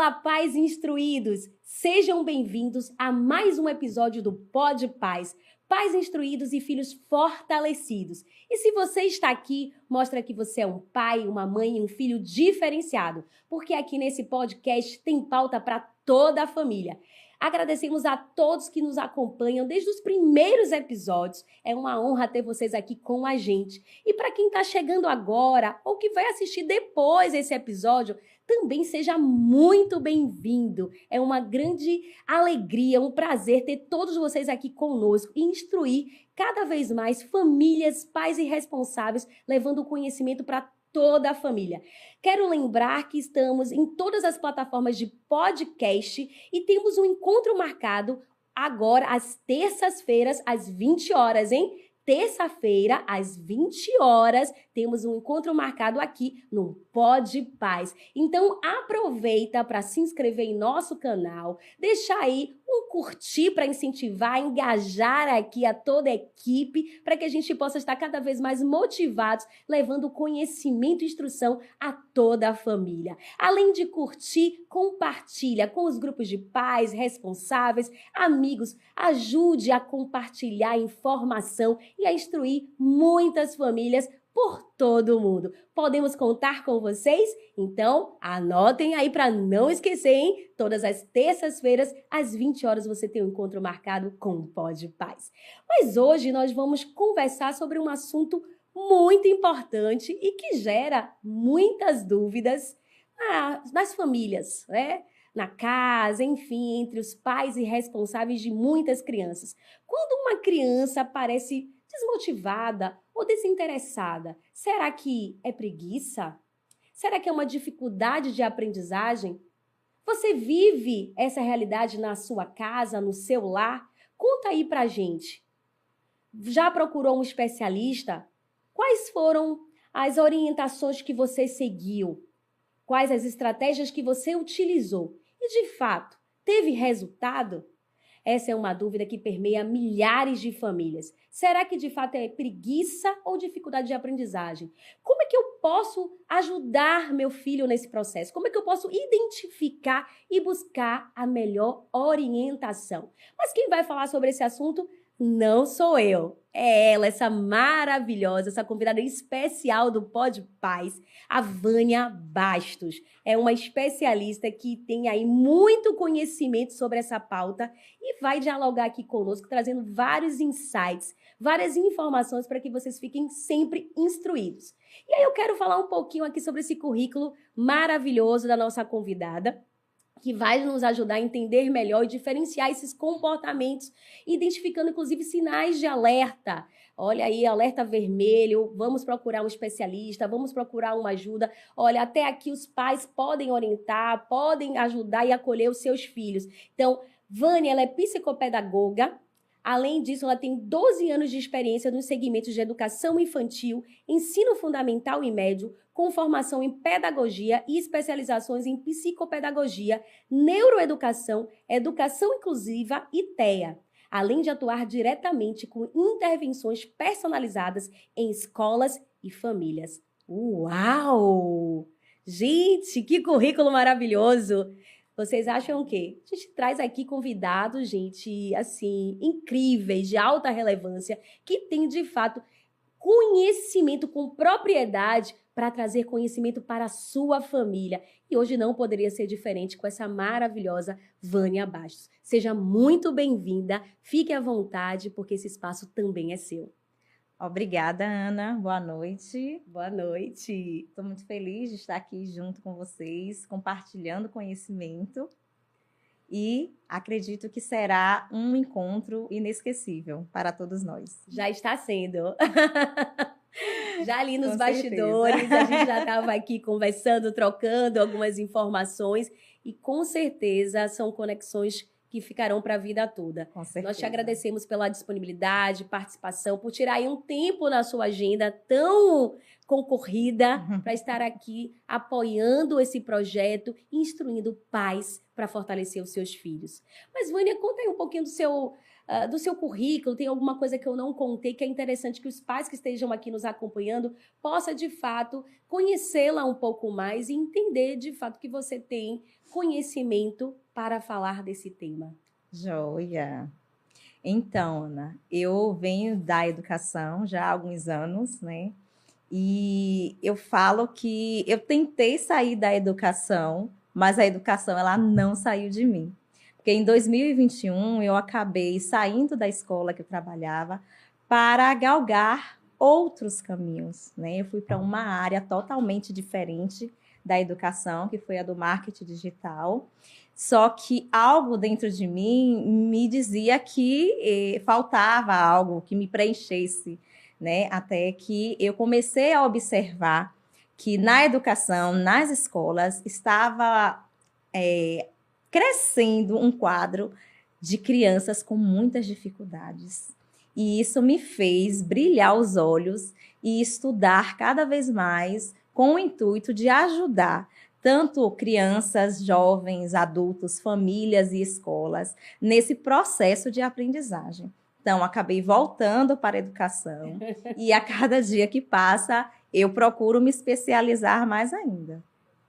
Olá, pais instruídos! Sejam bem-vindos a mais um episódio do Pod Pais. Pais instruídos e filhos fortalecidos. E se você está aqui, mostra que você é um pai, uma mãe e um filho diferenciado. Porque aqui nesse podcast tem pauta para toda a família. Agradecemos a todos que nos acompanham desde os primeiros episódios. É uma honra ter vocês aqui com a gente. E para quem está chegando agora ou que vai assistir depois esse episódio, também seja muito bem-vindo. É uma grande alegria, um prazer ter todos vocês aqui conosco e instruir cada vez mais famílias, pais e responsáveis, levando o conhecimento para toda a família. Quero lembrar que estamos em todas as plataformas de podcast e temos um encontro marcado agora às terças-feiras, às 20 horas, hein? Terça-feira, às 20 horas, temos um encontro marcado aqui no Pod Pais. Então, aproveita para se inscrever em nosso canal, deixar aí um curtir para incentivar, engajar aqui a toda a equipe, para que a gente possa estar cada vez mais motivados, levando conhecimento e instrução a toda a família. Além de curtir, compartilha com os grupos de pais, responsáveis, amigos, ajude a compartilhar informação e a instruir muitas famílias por todo o mundo. Podemos contar com vocês? Então, anotem aí para não esquecer, hein? Todas as terças-feiras, às 20 horas, você tem um encontro marcado com o Pod Pais. Mas hoje nós vamos conversar sobre um assunto muito importante e que gera muitas dúvidas nas famílias, né? Na casa, enfim, entre os pais e responsáveis de muitas crianças. Quando uma criança parece desmotivada ou desinteressada, será que é preguiça? Será que é uma dificuldade de aprendizagem? Você vive essa realidade na sua casa, no seu lar? Conta aí pra gente. Já procurou um especialista? Quais foram as orientações que você seguiu? Quais as estratégias que você utilizou? E, de fato, teve resultado? Essa é uma dúvida que permeia milhares de famílias. Será que, de fato, é preguiça ou dificuldade de aprendizagem? Como é que eu posso ajudar meu filho nesse processo? Como é que eu posso identificar e buscar a melhor orientação? Mas quem vai falar sobre esse assunto não sou eu. É ela, essa maravilhosa, essa convidada especial do Pod Pais, a Vânia Bastos. É uma especialista que tem aí muito conhecimento sobre essa pauta e vai dialogar aqui conosco, trazendo vários insights, várias informações para que vocês fiquem sempre instruídos. E aí eu quero falar um pouquinho aqui sobre esse currículo maravilhoso da nossa convidada, que vai nos ajudar a entender melhor e diferenciar esses comportamentos, identificando, inclusive, sinais de alerta. Olha aí, alerta vermelho, vamos procurar um especialista, vamos procurar uma ajuda. Olha, até aqui os pais podem orientar, podem ajudar e acolher os seus filhos. Então, Vânia, ela é psicopedagoga. Além disso, ela tem 12 anos de experiência nos segmentos de educação infantil, ensino fundamental e médio, com formação em pedagogia e especializações em psicopedagogia, neuroeducação, educação inclusiva e TEA, além de atuar diretamente com intervenções personalizadas em escolas e famílias. Uau! Gente, que currículo maravilhoso! Vocês acham o quê? A gente traz aqui convidados, gente, assim, incríveis, de alta relevância, que tem, de fato, conhecimento com propriedade para trazer conhecimento para a sua família. E hoje não poderia ser diferente com essa maravilhosa Vânia Bastos. Seja muito bem-vinda, fique à vontade, porque esse espaço também é seu. Obrigada, Ana. Boa noite. Boa noite. Estou muito feliz de estar aqui junto com vocês, compartilhando conhecimento. E acredito que será um encontro inesquecível para todos nós. Já está sendo. Já ali nos Com bastidores, certeza. a gente já estava aqui conversando, trocando algumas informações e com certeza são conexões que ficarão para a vida toda. Com certeza. Nós te agradecemos pela disponibilidade, participação, por tirar aí um tempo na sua agenda tão concorrida para estar aqui apoiando esse projeto e instruindo pais para fortalecer os seus filhos. Mas, Vânia, conta aí um pouquinho do seu do seu currículo, tem alguma coisa que eu não contei, que é interessante que os pais que estejam aqui nos acompanhando possam, de fato, conhecê-la um pouco mais e entender, de fato, que você tem conhecimento para falar desse tema. Joia! Então, Ana, eu venho da educação já há alguns anos, né? E eu falo que eu tentei sair da educação, mas a educação ela não saiu de mim. Porque em 2021 eu acabei saindo da escola que eu trabalhava para galgar outros caminhos, né? Eu fui para uma área totalmente diferente da educação, que foi a do marketing digital. Só que algo dentro de mim me dizia que faltava algo que me preenchesse, né? Até que eu comecei a observar que na educação, nas escolas, estava crescendo um quadro de crianças com muitas dificuldades. E isso me fez brilhar os olhos e estudar cada vez mais com o intuito de ajudar tanto crianças, jovens, adultos, famílias e escolas nesse processo de aprendizagem. Então, acabei voltando para a educação e a cada dia que passa, eu procuro me especializar mais ainda.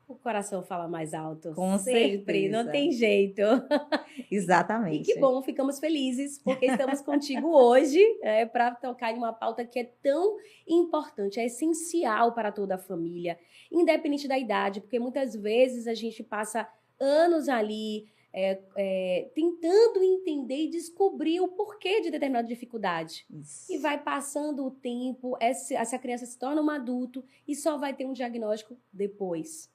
O coração fala mais alto. Com sempre, certeza. não tem jeito. Exatamente. E que bom, ficamos felizes, porque estamos contigo hoje para tocar em uma pauta que é tão importante, é essencial para toda a família, independente da idade, porque muitas vezes a gente passa anos ali tentando entender e descobrir o porquê de determinada dificuldade. Isso. E vai passando o tempo, essa criança se torna um adulto e só vai ter um diagnóstico depois.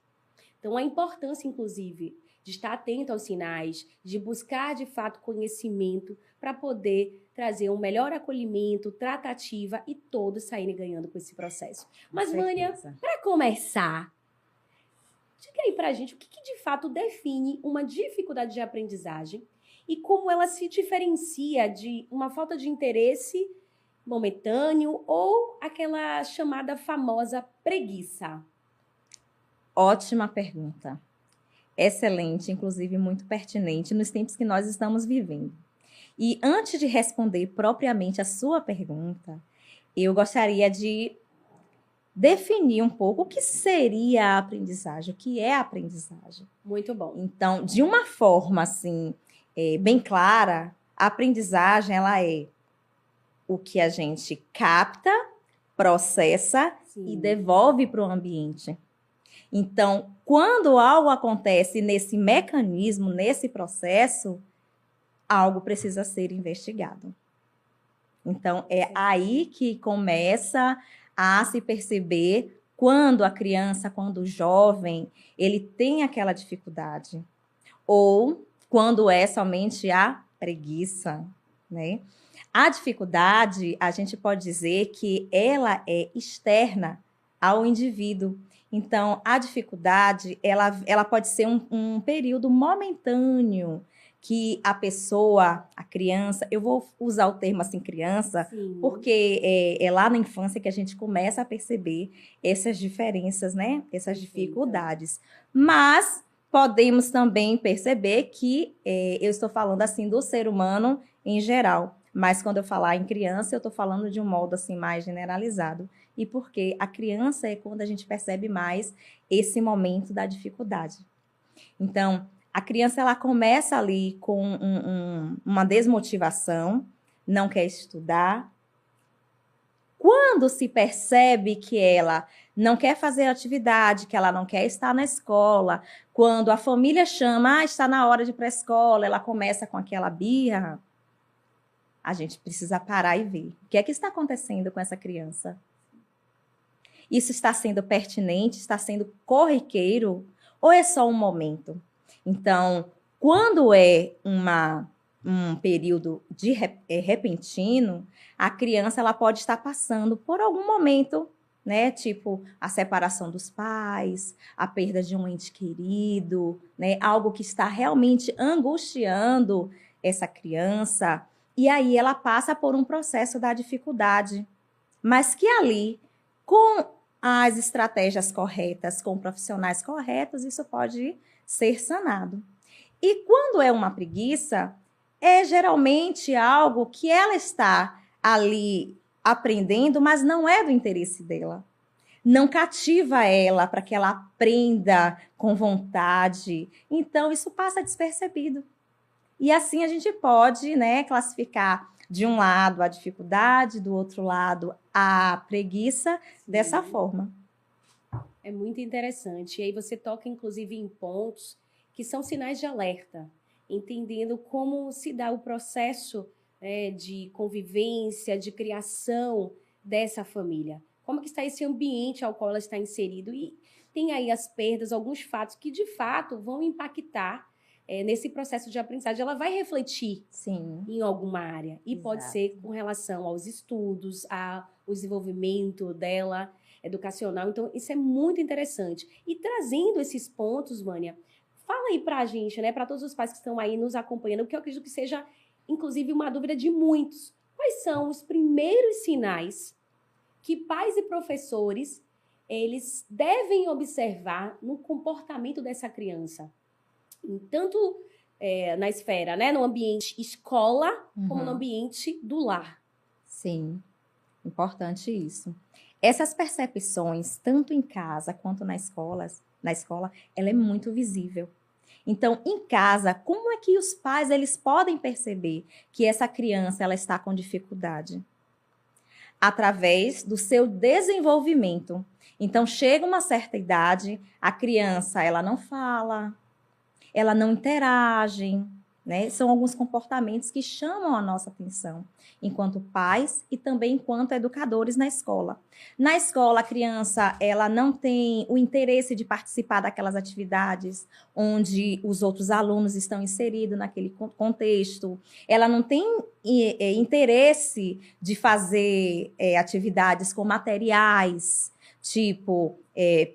Então, a importância, inclusive, de estar atento aos sinais, de buscar, de fato, conhecimento para poder trazer um melhor acolhimento, tratativa e todos saírem ganhando com esse processo. Mas, Vânia, para começar, diga aí para a gente o que de fato define uma dificuldade de aprendizagem e como ela se diferencia de uma falta de interesse momentâneo ou aquela chamada famosa preguiça. Ótima pergunta. Excelente, inclusive muito pertinente nos tempos que nós estamos vivendo. E antes de responder propriamente a sua pergunta, eu gostaria de definir um pouco o que seria a aprendizagem, o que é a aprendizagem. Muito bom. Então, de uma forma assim, bem clara, a aprendizagem ela é o que a gente capta, processa e devolve para o ambiente. Então, quando algo acontece nesse mecanismo, nesse processo, algo precisa ser investigado. Então, é aí que começa a se perceber quando a criança, quando o jovem, ele tem aquela dificuldade. Ou quando é somente a preguiça, né? A dificuldade, a gente pode dizer que ela é externa ao indivíduo. Então, a dificuldade, ela pode ser um período momentâneo que a pessoa, a criança, eu vou usar o termo assim, criança, Sim. Porque é lá na infância que a gente começa a perceber essas diferenças, né? Essas dificuldades. Mas podemos também perceber que eu estou falando assim do ser humano em geral. Mas quando eu falar em criança, eu estou falando de um modo assim mais generalizado. E porque a criança é quando a gente percebe mais esse momento da dificuldade. Então, a criança ela começa ali com uma desmotivação, não quer estudar. Quando se percebe que ela não quer fazer atividade, que ela não quer estar na escola, quando a família chama, está na hora de ir para a escola, ela começa com aquela birra, a gente precisa parar e ver. O que é que está acontecendo com essa criança? Isso está sendo pertinente? Está sendo corriqueiro? Ou é só um momento? Então, quando é um período de repentino, a criança ela pode estar passando por algum momento, né? Tipo a separação dos pais, a perda de um ente querido, né? Algo que está realmente angustiando essa criança. E aí ela passa por um processo da dificuldade, mas que ali, com as estratégias corretas, com profissionais corretos, isso pode ser sanado. E quando é uma preguiça, é geralmente algo que ela está ali aprendendo, mas não é do interesse dela. Não cativa ela para que ela aprenda com vontade. Então, isso passa despercebido. E assim a gente pode, né, classificar de um lado a dificuldade, do outro lado a preguiça, dessa forma. É muito interessante. E aí você toca, inclusive, em pontos que são sinais de alerta, entendendo como se dá o processo de convivência, de criação dessa família. Como que está esse ambiente ao qual ela está inserido. E tem aí as perdas, alguns fatos que, de fato, vão impactar nesse processo de aprendizagem. Ela vai refletir Sim. em alguma área. E pode Exato. ser com relação aos estudos, ao desenvolvimento dela, educacional. Então, isso é muito interessante. E trazendo esses pontos, Vânia, fala aí pra gente, né, para todos os pais que estão aí nos acompanhando, porque eu acredito que seja, inclusive, uma dúvida de muitos. Quais são os primeiros sinais que pais e professores, eles devem observar no comportamento dessa criança? Tanto na esfera, né, no ambiente escola, como no ambiente do lar. Sim, importante isso. Essas percepções, tanto em casa quanto na escola, ela é muito visível. Então, em casa, como é que os pais eles podem perceber que essa criança ela está com dificuldade? Através do seu desenvolvimento. Então, chega uma certa idade, a criança ela não fala, ela não interage, né? São alguns comportamentos que chamam a nossa atenção, enquanto pais e também enquanto educadores na escola. Na escola, a criança ela não tem o interesse de participar daquelas atividades onde os outros alunos estão inseridos naquele contexto. Ela não tem interesse de fazer atividades com materiais, tipo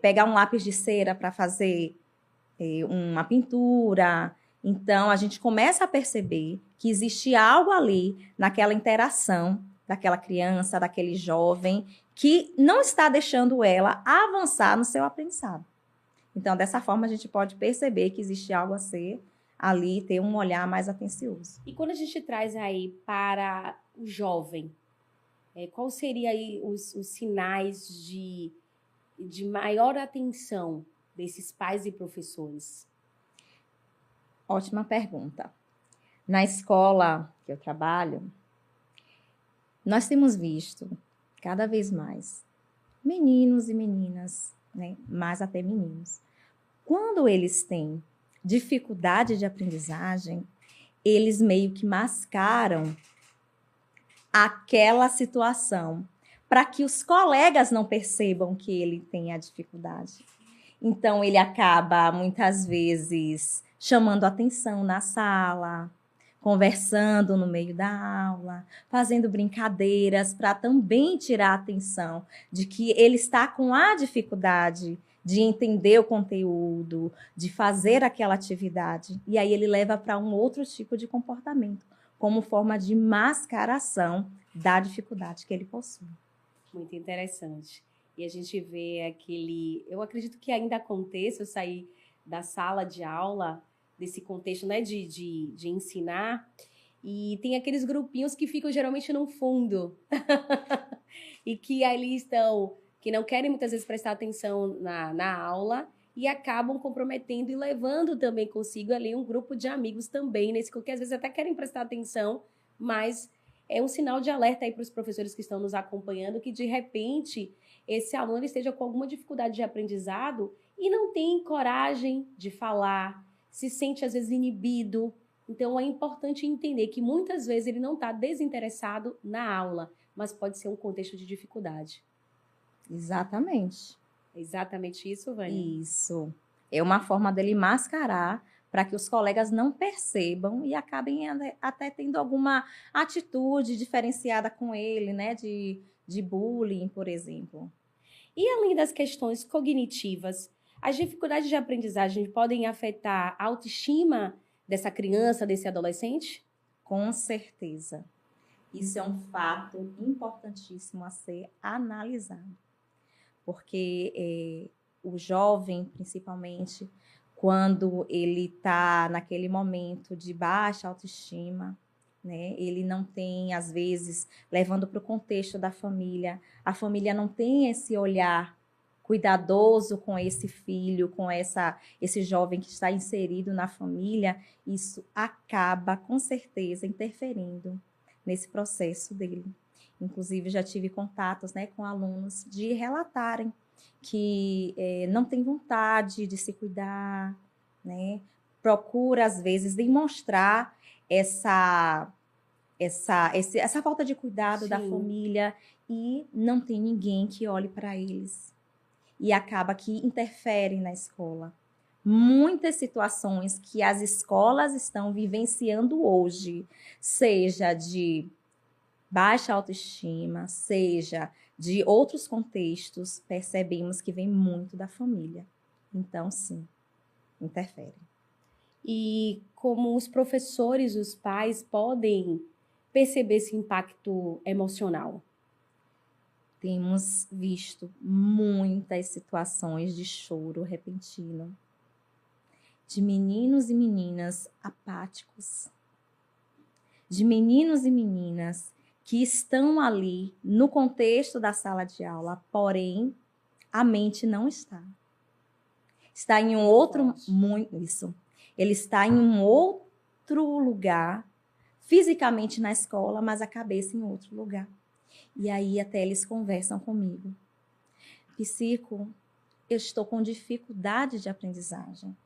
pegar um lápis de cera para fazer uma pintura. Então, a gente começa a perceber que existe algo ali naquela interação daquela criança, daquele jovem, que não está deixando ela avançar no seu aprendizado. Então, dessa forma, a gente pode perceber que existe algo a ser ali, ter um olhar mais atencioso. E quando a gente traz aí para o jovem, qual seria aí os sinais de maior atenção desses pais e professores? Ótima pergunta. Na escola que eu trabalho, nós temos visto cada vez mais meninos e meninas, né, mais até meninos. Quando eles têm dificuldade de aprendizagem, eles meio que mascaram aquela situação para que os colegas não percebam que ele tem a dificuldade. Então, ele acaba, muitas vezes, chamando atenção na sala, conversando no meio da aula, fazendo brincadeiras para também tirar a atenção de que ele está com a dificuldade de entender o conteúdo, de fazer aquela atividade. E aí ele leva para um outro tipo de comportamento, como forma de mascaração da dificuldade que ele possui. Muito interessante. E a gente vê eu acredito que ainda aconteça, eu sair da sala de aula, desse contexto, né, de ensinar, e tem aqueles grupinhos que ficam geralmente no fundo, e que ali estão, que não querem muitas vezes prestar atenção na aula, e acabam comprometendo e levando também consigo ali um grupo de amigos também, que às vezes até querem prestar atenção, mas é um sinal de alerta aí para os professores que estão nos acompanhando, que de repente esse aluno esteja com alguma dificuldade de aprendizado e não tem coragem de falar, se sente às vezes inibido. Então é importante entender que muitas vezes ele não está desinteressado na aula, mas pode ser um contexto de dificuldade. Exatamente. É exatamente isso, Vânia? Isso. É uma forma dele mascarar para que os colegas não percebam e acabem até tendo alguma atitude diferenciada com ele, né? De bullying, por exemplo. E além das questões cognitivas, as dificuldades de aprendizagem podem afetar a autoestima dessa criança, desse adolescente? Com certeza. Isso é um fato importantíssimo a ser analisado. Porque o jovem, principalmente, quando ele está naquele momento de baixa autoestima, né? Ele não tem, às vezes, levando para o contexto da família, a família não tem esse olhar cuidadoso com esse filho, com esse jovem que está inserido na família, isso acaba, com certeza, interferindo nesse processo dele. Inclusive, já tive contatos, né, com alunos de relatarem que não tem vontade de se cuidar, né? Procura, às vezes, demonstrar essa falta de cuidado da família e não tem ninguém que olhe para eles. E acaba que interfere na escola. Muitas situações que as escolas estão vivenciando hoje, seja de baixa autoestima, seja de outros contextos, percebemos que vem muito da família. Então, sim, interfere. E como os professores, os pais podem perceber esse impacto emocional? Temos visto muitas situações de choro repentino, de meninos e meninas apáticos, de meninos e meninas que estão ali no contexto da sala de aula, porém a mente não está. Está em um outro isso. Ele está em um outro lugar, fisicamente na escola, mas a cabeça em outro lugar. E aí até eles conversam comigo. Psico, eu estou com dificuldade de aprendizagem.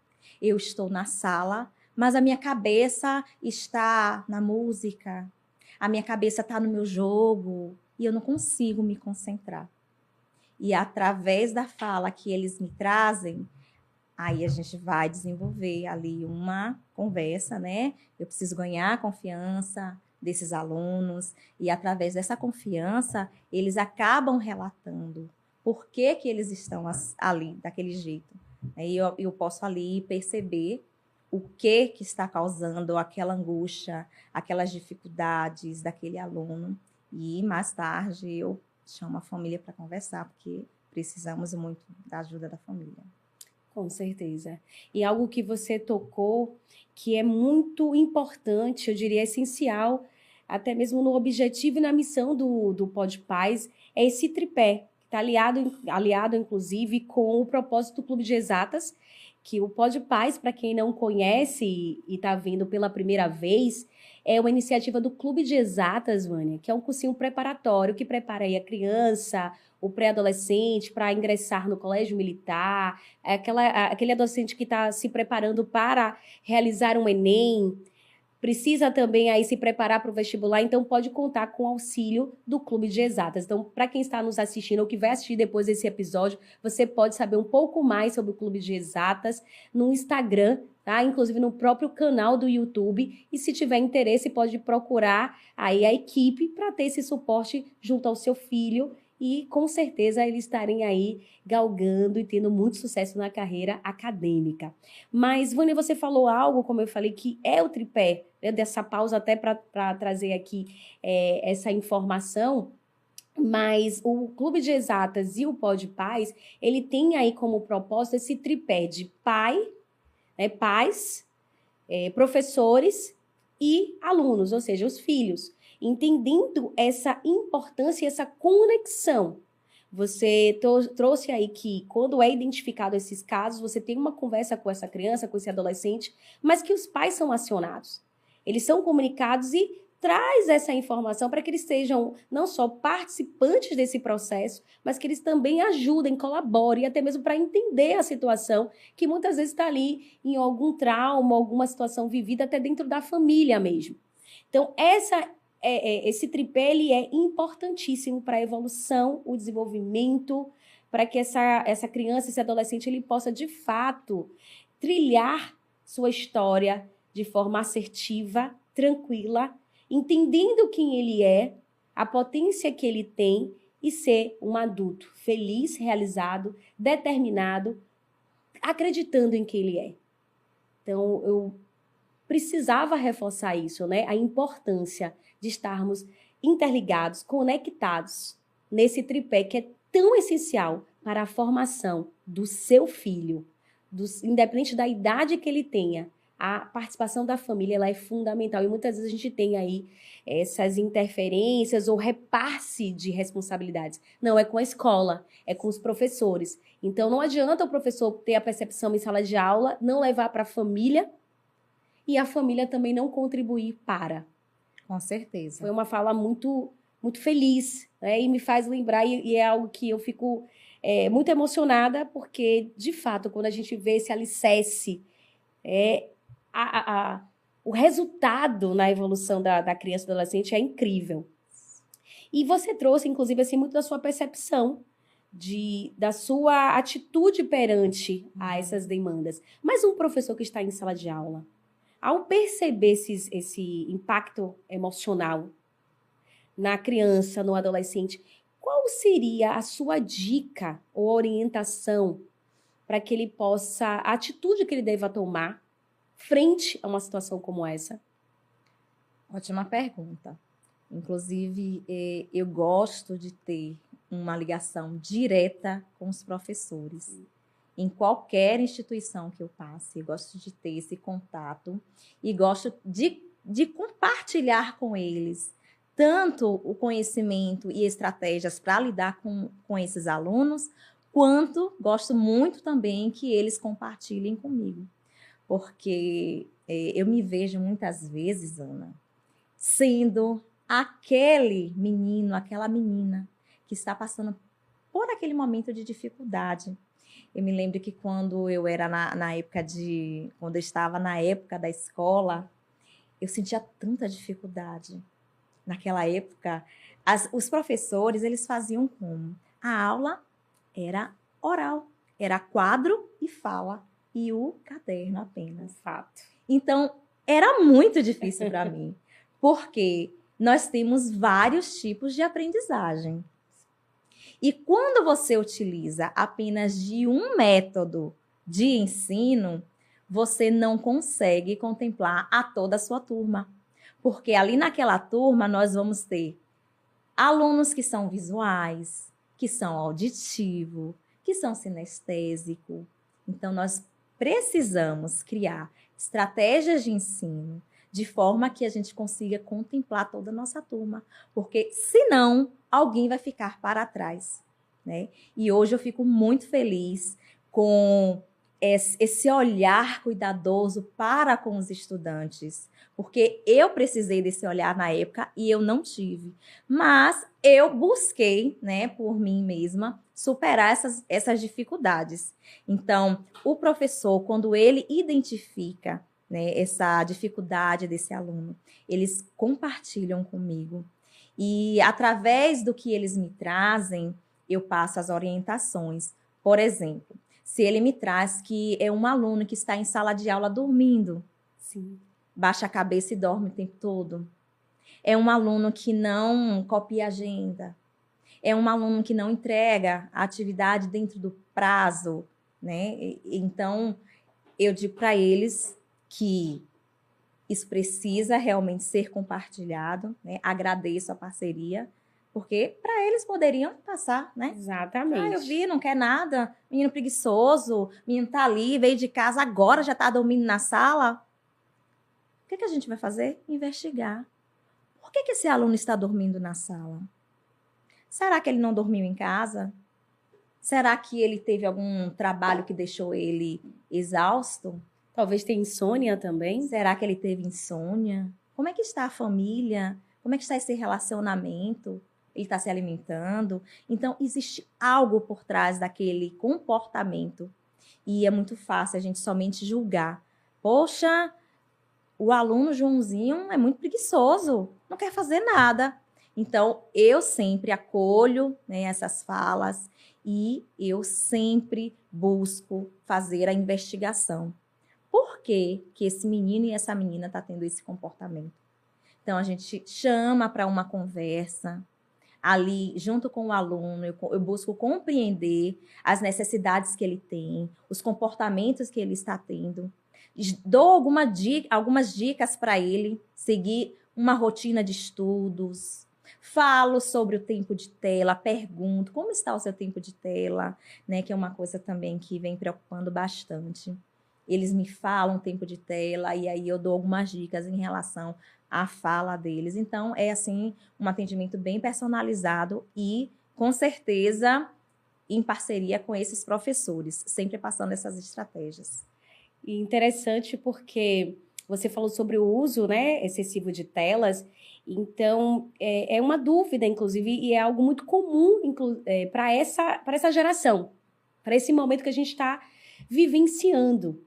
Eu estou na sala, mas a minha cabeça está na música, a minha cabeça está no meu jogo e eu não consigo me concentrar. E através da fala que eles me trazem, aí a gente vai desenvolver ali uma conversa, né? Eu preciso ganhar a confiança desses alunos e através dessa confiança, eles acabam relatando por que eles estão ali daquele jeito. Aí eu posso ali perceber o que está causando aquela angústia, aquelas dificuldades daquele aluno. E mais tarde eu chamo a família para conversar, porque precisamos muito da ajuda da família. Com certeza. E algo que você tocou, que é muito importante, eu diria essencial, até mesmo no objetivo e na missão do Pod Paz, é esse tripé, que está aliado, inclusive, com o propósito do Clube de Exatas, que o Pod Paz, para quem não conhece e está vindo pela primeira vez, é uma iniciativa do Clube de Exatas, Vânia, que é um cursinho preparatório que prepara aí a criança, o pré-adolescente para ingressar no colégio militar, aquele adolescente que está se preparando para realizar um Enem, precisa também aí se preparar para o vestibular, então pode contar com o auxílio do Clube de Exatas. Então, para quem está nos assistindo ou que vai assistir depois desse episódio, você pode saber um pouco mais sobre o Clube de Exatas no Instagram, tá? Inclusive no próprio canal do YouTube. E se tiver interesse, pode procurar aí a equipe para ter esse suporte junto ao seu filho e com certeza eles estarem aí galgando e tendo muito sucesso na carreira acadêmica. Mas, Vânia, você falou algo, como eu falei, que é o tripé, né, dessa pausa até para trazer aqui essa informação, mas o Clube de Exatas e o Pod Paz, ele tem aí como propósito esse tripé de pai, né, pais, professores e alunos, ou seja, os filhos. Entendendo essa importância e essa conexão. Você trouxe aí que quando é identificado esses casos, você tem uma conversa com essa criança, com esse adolescente, mas que os pais são acionados. Eles são comunicados e traz essa informação para que eles sejam não só participantes desse processo, mas que eles também ajudem, colaborem, até mesmo para entender a situação que muitas vezes está ali em algum trauma, alguma situação vivida até dentro da família mesmo. Então, esse tripé ele é importantíssimo para a evolução, o desenvolvimento, para que essa criança, esse adolescente, ele possa, de fato, trilhar sua história de forma assertiva, tranquila, entendendo quem ele é, a potência que ele tem e ser um adulto feliz, realizado, determinado, acreditando em quem ele é. Então, eu precisava reforçar isso, né? A importância de estarmos interligados, conectados nesse tripé que é tão essencial para a formação do seu filho, independente da idade que ele tenha, a participação da família ela é fundamental. E muitas vezes a gente tem aí essas interferências ou repasse de responsabilidades. Não, é com a escola, é com os professores. Então, não adianta o professor ter a percepção em sala de aula, não levar para a família e a família também não contribuir para. Com certeza. Foi uma fala muito, muito feliz, né? E me faz lembrar, e é algo que eu fico muito emocionada, porque, de fato, quando a gente vê esse alicerce, o resultado na evolução da criança e do adolescente é incrível. E você trouxe, inclusive, assim, muito da sua percepção, da sua atitude perante a essas demandas. Mas um professor que está em sala de aula, ao perceber esse impacto emocional na criança, no adolescente, qual seria a sua dica ou orientação para que ele possa, a atitude que ele deva tomar frente a uma situação como essa? Ótima pergunta. Inclusive, eu gosto de ter uma ligação direta com os professores. Em qualquer instituição que eu passe, eu gosto de ter esse contato e gosto de compartilhar com eles tanto o conhecimento e estratégias para lidar com esses alunos, quanto gosto muito também que eles compartilhem comigo. Porque eu me vejo muitas vezes, Ana, sendo aquele menino, aquela menina que está passando por aquele momento de dificuldade. Eu me lembro que quando eu era quando eu estava na época da escola, eu sentia tanta dificuldade. Naquela época, os professores, eles faziam como? A aula era oral, era quadro e fala, e o caderno apenas. Fato. Então, era muito difícil para mim, porque nós temos vários tipos de aprendizagem. E quando você utiliza apenas de um método de ensino, você não consegue contemplar a toda a sua turma. Porque ali naquela turma nós vamos ter alunos que são visuais, que são auditivos, que são sinestésicos. Então, nós precisamos criar estratégias de ensino de forma que a gente consiga contemplar toda a nossa turma. Porque, senão, alguém vai ficar para trás, né? E hoje eu fico muito feliz com esse olhar cuidadoso para com os estudantes, porque eu precisei desse olhar na época e eu não tive, mas eu busquei, né, por mim mesma, superar essas dificuldades. Então, o professor, quando ele identifica, né, essa dificuldade desse aluno, eles compartilham comigo e através do que eles me trazem, eu passo as orientações. Por exemplo, se ele me traz que é um aluno que está em sala de aula dormindo, sim, baixa a cabeça e dorme o tempo todo. É um aluno que não copia agenda. É um aluno que não entrega a atividade dentro do prazo, né? Então, eu digo para eles que isso precisa realmente ser compartilhado, né? Agradeço a parceria, porque para eles poderiam passar, né? Exatamente. Eu vi, não quer nada, menino preguiçoso, menino tá ali, veio de casa, agora já tá dormindo na sala. O que a gente vai fazer? Investigar. Por que esse aluno está dormindo na sala? Será que ele não dormiu em casa? Será que ele teve algum trabalho que deixou ele exausto? Talvez tenha insônia também. Será que ele teve insônia? Como é que está a família? Como é que está esse relacionamento? Ele está se alimentando? Então, existe algo por trás daquele comportamento. E é muito fácil a gente somente julgar. Poxa, o aluno Joãozinho é muito preguiçoso, não quer fazer nada. Então, eu sempre acolho, né, essas falas e eu sempre busco fazer a investigação. Por que esse menino e essa menina estão tendo esse comportamento? Então, a gente chama para uma conversa. Ali, junto com o aluno, eu busco compreender as necessidades que ele tem, os comportamentos que ele está tendo. Dou algumas dicas para ele seguir uma rotina de estudos. falo sobre o tempo de tela, pergunto como está o seu tempo de tela, né? Que é uma coisa também que vem preocupando bastante. Eles me falam o tempo de tela e aí eu dou algumas dicas em relação à fala deles. Então, é assim, um atendimento bem personalizado e, com certeza, em parceria com esses professores, sempre passando essas estratégias. E interessante porque você falou sobre o uso, né, excessivo de telas. Então, é uma dúvida, inclusive, e é algo muito comum para essa geração, para esse momento que a gente está vivenciando.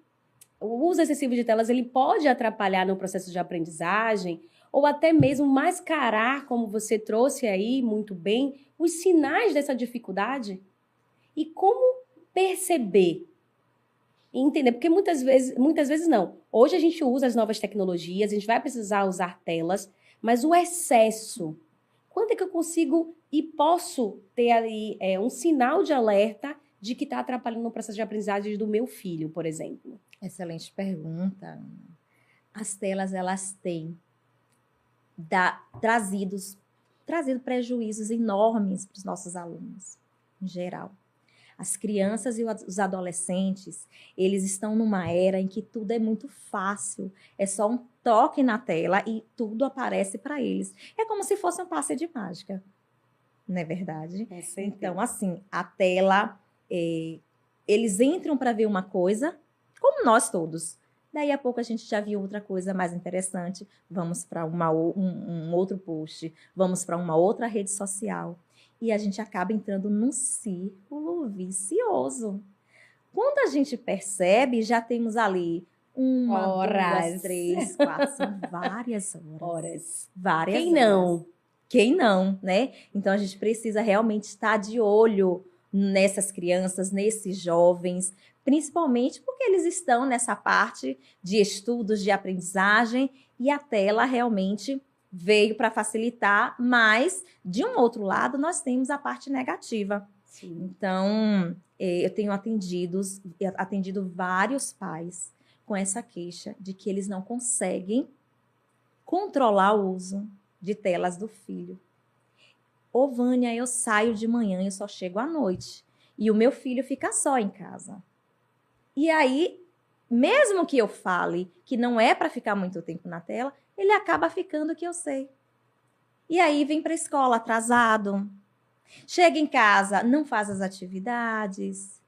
O uso excessivo de telas, ele pode atrapalhar no processo de aprendizagem ou até mesmo mascarar, como você trouxe aí muito bem, os sinais dessa dificuldade. E como perceber e entender? Porque muitas vezes não. Hoje a gente usa as novas tecnologias, a gente vai precisar usar telas, mas o excesso, quando é que eu consigo e posso ter ali um sinal de alerta de que está atrapalhando o processo de aprendizagem do meu filho, por exemplo? Excelente pergunta. As telas, elas têm trazido prejuízos enormes para os nossos alunos, em geral. As crianças e os adolescentes, eles estão numa era em que tudo é muito fácil. É só um toque na tela e tudo aparece para eles. É como se fosse um passe de mágica, não é verdade? Então, assim, a tela, eles entram para ver uma coisa, como nós todos. Daí a pouco a gente já viu outra coisa mais interessante. Vamos para um outro post, vamos para uma outra rede social. E a gente acaba entrando num círculo vicioso. Quando a gente percebe, já temos ali horas. 2, 3, 4, são várias horas. Várias Quem horas. não? Quem não, né? Então a gente precisa realmente estar de olho nessas crianças, nesses jovens, principalmente porque eles estão nessa parte de estudos, de aprendizagem, e a tela realmente veio para facilitar, mas, de um outro lado, nós temos a parte negativa. Sim. Então, eu tenho atendido vários pais com essa queixa de que eles não conseguem controlar o uso de telas do filho. Ô, Vânia, eu saio de manhã e eu só chego à noite. E o meu filho fica só em casa. E aí, mesmo que eu fale que não é para ficar muito tempo na tela, ele acaba ficando, que eu sei. E aí vem para a escola atrasado. Chega em casa, não faz as atividades.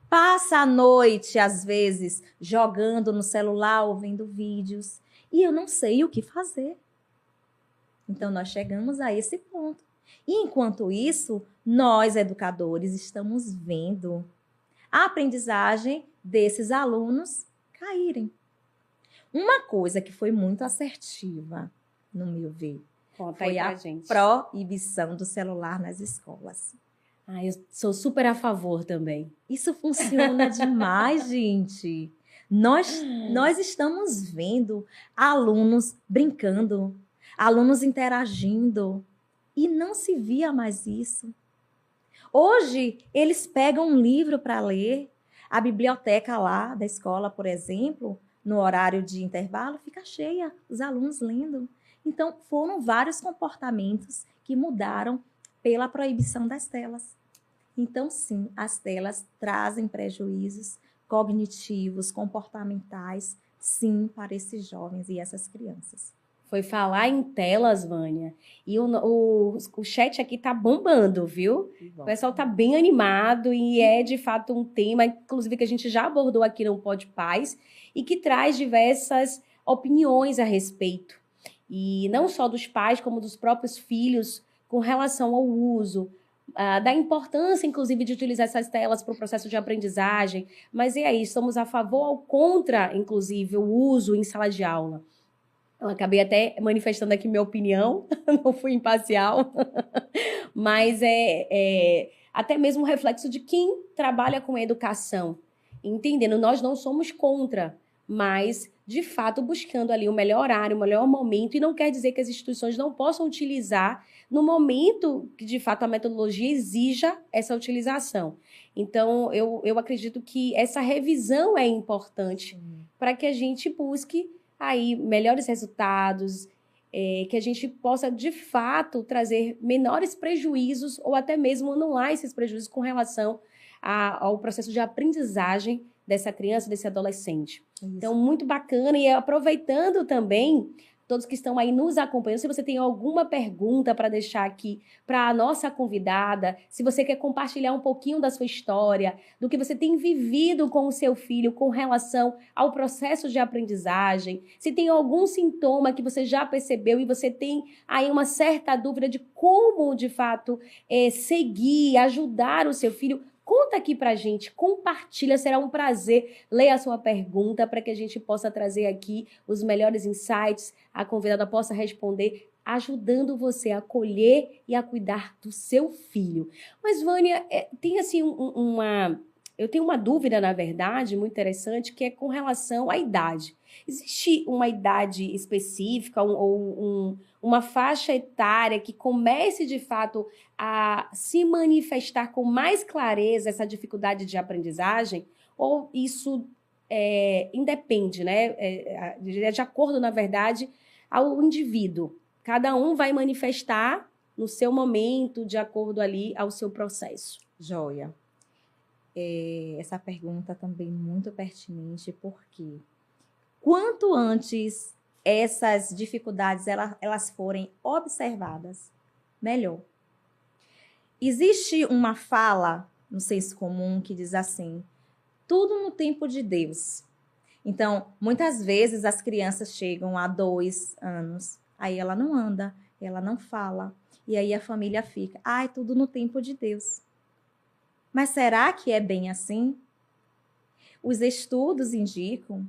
Passa a noite, às vezes, jogando no celular ou vendo vídeos. E eu não sei o que fazer. Então, nós chegamos a esse ponto. E, enquanto isso, nós, educadores, estamos vendo a aprendizagem desses alunos caírem. Uma coisa que foi muito assertiva, no meu ver, foi a proibição do celular nas escolas. Eu sou super a favor também. Isso funciona demais, gente. Nós estamos vendo alunos brincando, alunos interagindo, e não se via mais isso. Hoje, eles pegam um livro para ler, a biblioteca lá da escola, por exemplo, no horário de intervalo, fica cheia, os alunos lendo. Então, foram vários comportamentos que mudaram pela proibição das telas. Então, sim, as telas trazem prejuízos cognitivos, comportamentais, sim, para esses jovens e essas crianças. Foi falar em telas, Vânia, e o chat aqui tá bombando, viu? O pessoal tá bem animado e é, de fato, um tema, inclusive, que a gente já abordou aqui no Pod Paz e que traz diversas opiniões a respeito. E não só dos pais, como dos próprios filhos, com relação ao uso, da importância, inclusive, de utilizar essas telas para o processo de aprendizagem. Mas e aí, estamos a favor ou contra, inclusive, o uso em sala de aula? Eu acabei até manifestando aqui minha opinião, não fui imparcial, mas até mesmo um reflexo de quem trabalha com educação, entendendo, nós não somos contra, mas, de fato, buscando ali o melhor horário, o melhor momento, e não quer dizer que as instituições não possam utilizar no momento que, de fato, a metodologia exija essa utilização. Então, eu acredito que essa revisão é importante para que a gente busque aí melhores resultados, que a gente possa, de fato, trazer menores prejuízos ou até mesmo anular esses prejuízos com relação ao processo de aprendizagem dessa criança, desse adolescente. Isso. Então, muito bacana. E aproveitando também, todos que estão aí nos acompanhando, se você tem alguma pergunta para deixar aqui para a nossa convidada, se você quer compartilhar um pouquinho da sua história, do que você tem vivido com o seu filho com relação ao processo de aprendizagem, se tem algum sintoma que você já percebeu e você tem aí uma certa dúvida de como, de fato, seguir, ajudar o seu filho, conta aqui pra gente, compartilha, será um prazer ler a sua pergunta para que a gente possa trazer aqui os melhores insights, a convidada possa responder, ajudando você a acolher e a cuidar do seu filho. Mas, Vânia, tem assim eu tenho uma dúvida, na verdade, muito interessante, que é com relação à idade. Existe uma idade específica ou uma faixa etária que comece, de fato, a se manifestar com mais clareza essa dificuldade de aprendizagem? Ou isso independe, né? De acordo, na verdade, ao indivíduo. Cada um vai manifestar no seu momento, de acordo ali ao seu processo. Joia. Essa pergunta também muito pertinente, porque quanto antes essas dificuldades elas forem observadas, melhor. Existe uma fala no senso comum que diz assim: tudo no tempo de Deus. Então, muitas vezes as crianças chegam a 2 anos, aí ela não anda, ela não fala, e aí a família fica: ai, tudo no tempo de Deus. Mas será que é bem assim? Os estudos indicam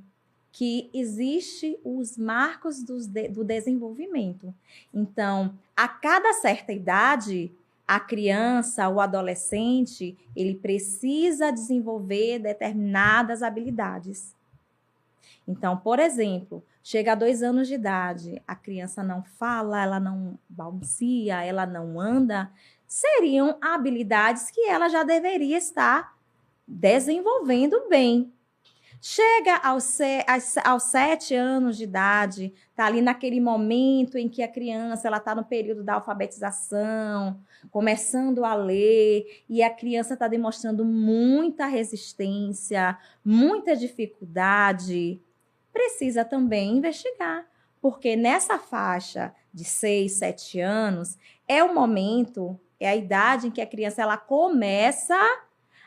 que existem os marcos do desenvolvimento. Então, a cada certa idade, a criança, o adolescente, ele precisa desenvolver determinadas habilidades. Então, por exemplo, chega a 2 anos de idade, a criança não fala, ela não balbucia, ela não anda, seriam habilidades que ela já deveria estar desenvolvendo bem. Chega aos 7 anos de idade, está ali naquele momento em que a criança está no período da alfabetização, começando a ler, e a criança está demonstrando muita resistência, muita dificuldade, precisa também investigar, porque nessa faixa de 6, 7 anos é o momento, é a idade em que a criança ela começa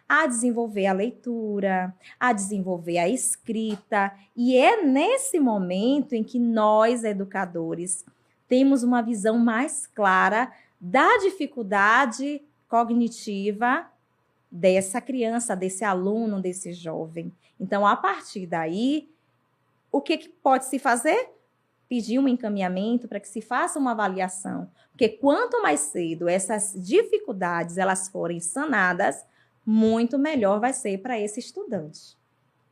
a desenvolver a leitura, a desenvolver a escrita, e é nesse momento em que nós, educadores, temos uma visão mais clara da dificuldade cognitiva dessa criança, desse aluno, desse jovem. Então, a partir daí, o que pode se fazer? Pedir um encaminhamento para que se faça uma avaliação, porque quanto mais cedo essas dificuldades elas forem sanadas, muito melhor vai ser para esse estudante.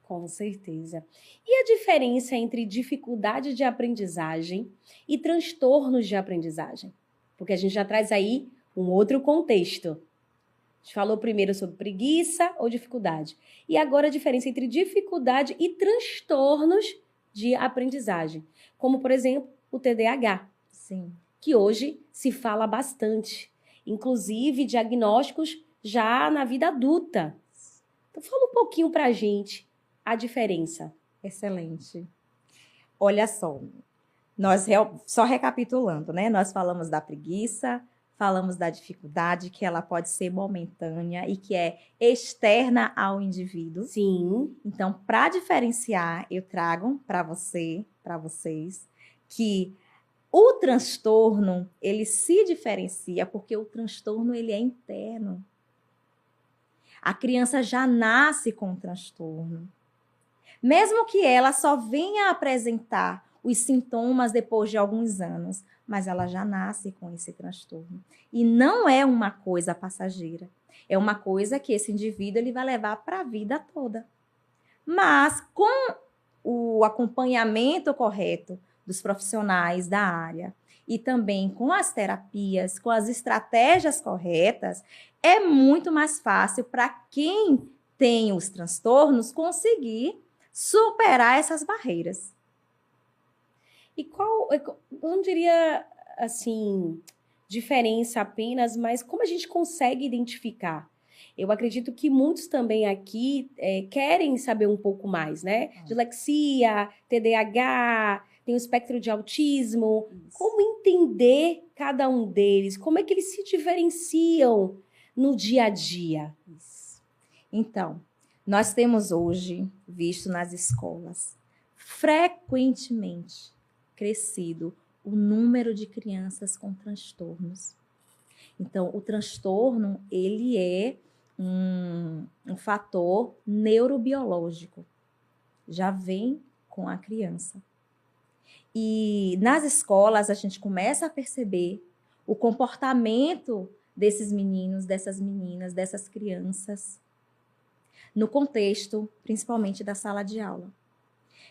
Com certeza. E a diferença entre dificuldade de aprendizagem e transtornos de aprendizagem? Porque a gente já traz aí um outro contexto. A gente falou primeiro sobre preguiça ou dificuldade. E agora a diferença entre dificuldade e transtornos de aprendizagem. Como, por exemplo, o TDAH. Sim. Que hoje se fala bastante. Inclusive, diagnósticos já na vida adulta. Então, fala um pouquinho pra gente a diferença. Excelente. Olha só, nós só recapitulando, né? Nós falamos da preguiça, falamos da dificuldade, que ela pode ser momentânea e que é externa ao indivíduo. Sim. Então, para diferenciar, eu trago para vocês, que o transtorno, ele se diferencia porque o transtorno, ele é interno. A criança já nasce com um transtorno. Mesmo que ela só venha apresentar os sintomas depois de alguns anos, mas ela já nasce com esse transtorno. E não é uma coisa passageira. É uma coisa que esse indivíduo ele vai levar para a vida toda. Mas com o acompanhamento correto dos profissionais da área e também com as terapias, com as estratégias corretas, é muito mais fácil para quem tem os transtornos conseguir superar essas barreiras. E qual, eu não diria assim, diferença apenas, mas como a gente consegue identificar? Eu acredito que muitos também aqui querem saber um pouco mais, né? Dislexia, TDAH, tem o espectro de autismo. Isso. Como entender cada um deles? Como é que eles se diferenciam no dia a dia? Isso. Então, nós temos hoje visto nas escolas frequentemente crescido o número de crianças com transtornos. Então, o transtorno, ele é um fator neurobiológico. Já vem com a criança. E nas escolas, a gente começa a perceber o comportamento desses meninos, dessas meninas, dessas crianças, no contexto, principalmente da sala de aula.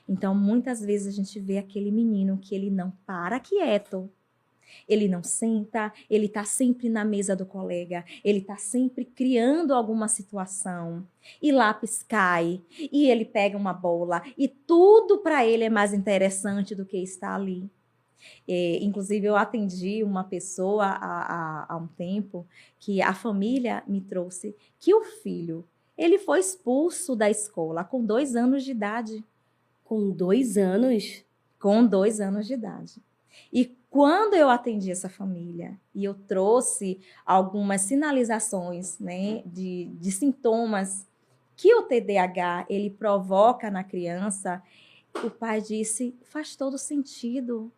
Então, muitas vezes a gente vê aquele menino que ele não para quieto, ele não senta, ele está sempre na mesa do colega, ele está sempre criando alguma situação, e lápis cai, e ele pega uma bola, e tudo para ele é mais interessante do que estar ali. Inclusive, eu atendi uma pessoa há um tempo que a família me trouxe que o filho, ele foi expulso da escola com 2 anos de idade. Com 2 anos? Com 2 anos de idade. E quando eu atendi essa família e eu trouxe algumas sinalizações, né, de sintomas que o TDAH ele provoca na criança, o pai disse, faz todo sentido.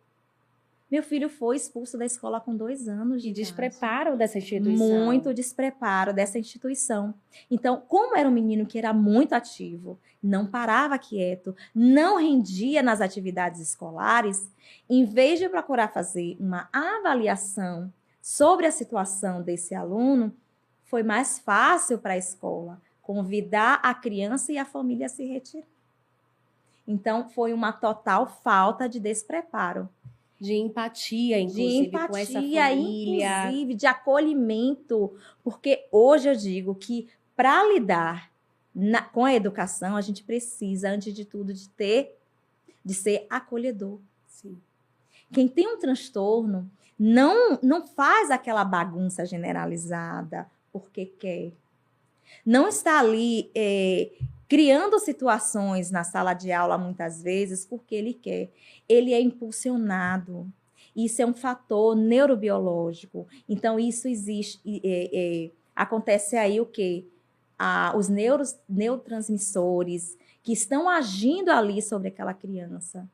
Meu filho foi expulso da escola com 2 anos de idade. Despreparo dessa instituição. Muito despreparo dessa instituição. Então, como era um menino que era muito ativo, não parava quieto, não rendia nas atividades escolares, em vez de procurar fazer uma avaliação sobre a situação desse aluno, foi mais fácil para a escola convidar a criança e a família a se retirar. Então, foi uma total falta de despreparo. De empatia, inclusive, com essa família. Inclusive, de acolhimento. Porque hoje eu digo que para lidar com a educação, a gente precisa, antes de tudo, de ser acolhedor. Sim. Quem tem um transtorno não faz aquela bagunça generalizada porque quer. Não está ali criando situações na sala de aula, muitas vezes, porque ele quer. Ele é impulsionado. Isso é um fator neurobiológico. Então, isso existe. Acontece aí o quê? Os neurotransmissores que estão agindo ali sobre aquela criança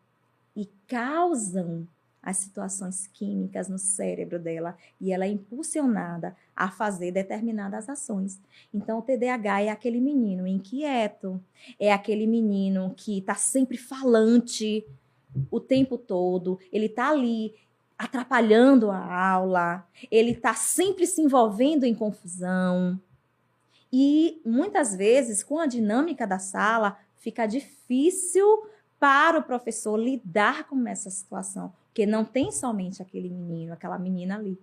e causam as situações químicas no cérebro dela e ela é impulsionada a fazer determinadas ações. Então, o TDAH é aquele menino inquieto, é aquele menino que está sempre falante o tempo todo, ele está ali atrapalhando a aula, ele está sempre se envolvendo em confusão. E, muitas vezes, com a dinâmica da sala, fica difícil para o professor lidar com essa situação, porque não tem somente aquele menino, aquela menina ali.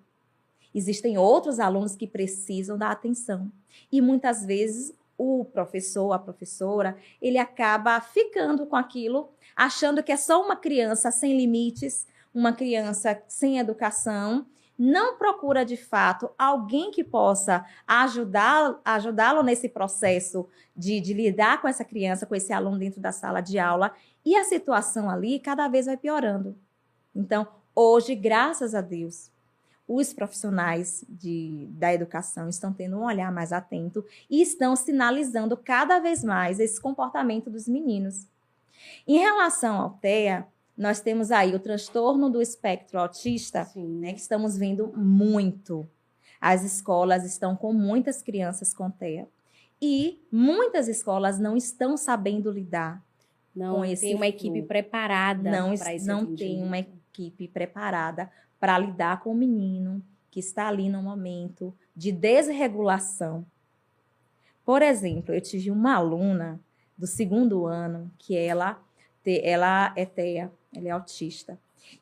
Existem outros alunos que precisam da atenção. E muitas vezes o professor, a professora, ele acaba ficando com aquilo, achando que é só uma criança sem limites, uma criança sem educação, não procura de fato alguém que possa ajudá-lo nesse processo de lidar com essa criança, com esse aluno dentro da sala de aula, e a situação ali cada vez vai piorando. Então, hoje, graças a Deus, os profissionais da educação estão tendo um olhar mais atento e estão sinalizando cada vez mais esse comportamento dos meninos. Em relação ao TEA, nós temos aí o transtorno do espectro autista, né, que estamos vendo muito. As escolas estão com muitas crianças com TEA. E muitas escolas não estão sabendo lidar com esse tem uma equipe preparada para esse Não tem uma equipe preparada para lidar com o menino que está ali no momento de desregulação. Por exemplo, eu tive uma aluna do 2º ano que ela é TEA, ela é autista.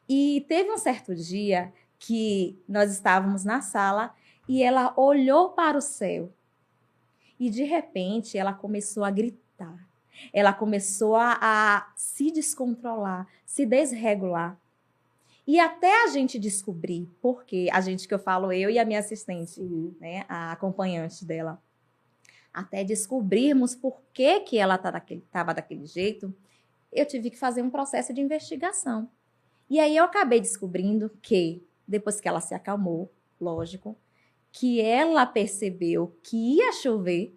E teve um certo dia que nós estávamos na sala e ela olhou para o céu. E, de repente, ela começou a gritar. Ela começou a se descontrolar, se desregular. E até a gente descobrir por quê, a gente que eu falo, eu e a minha assistente, né, a acompanhante dela, até descobrirmos por que que ela estava daquele jeito, eu tive que fazer um processo de investigação. E aí eu acabei descobrindo que, depois que ela se acalmou, lógico, que ela percebeu que ia chover.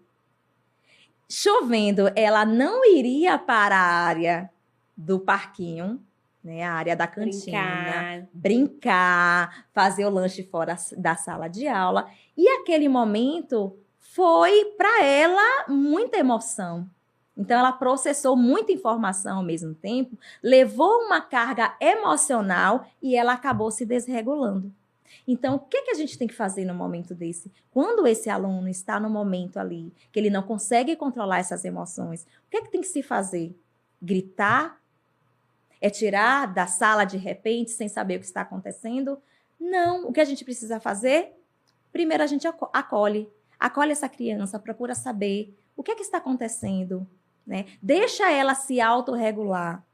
Chovendo, ela não iria para a área do parquinho, né, a área da cantina, brincar, fazer o lanche fora da sala de aula. E aquele momento foi para ela muita emoção. Então, ela processou muita informação ao mesmo tempo, levou uma carga emocional e ela acabou se desregulando. Então, o que a gente tem que fazer no momento desse? Quando esse aluno está no momento ali, que ele não consegue controlar essas emoções, o que tem que se fazer? Gritar? É tirar da sala de repente, sem saber o que está acontecendo? Não. O que a gente precisa fazer? Primeiro, a gente acolhe essa criança, procura saber o que está acontecendo, né? Deixa ela se autorregular.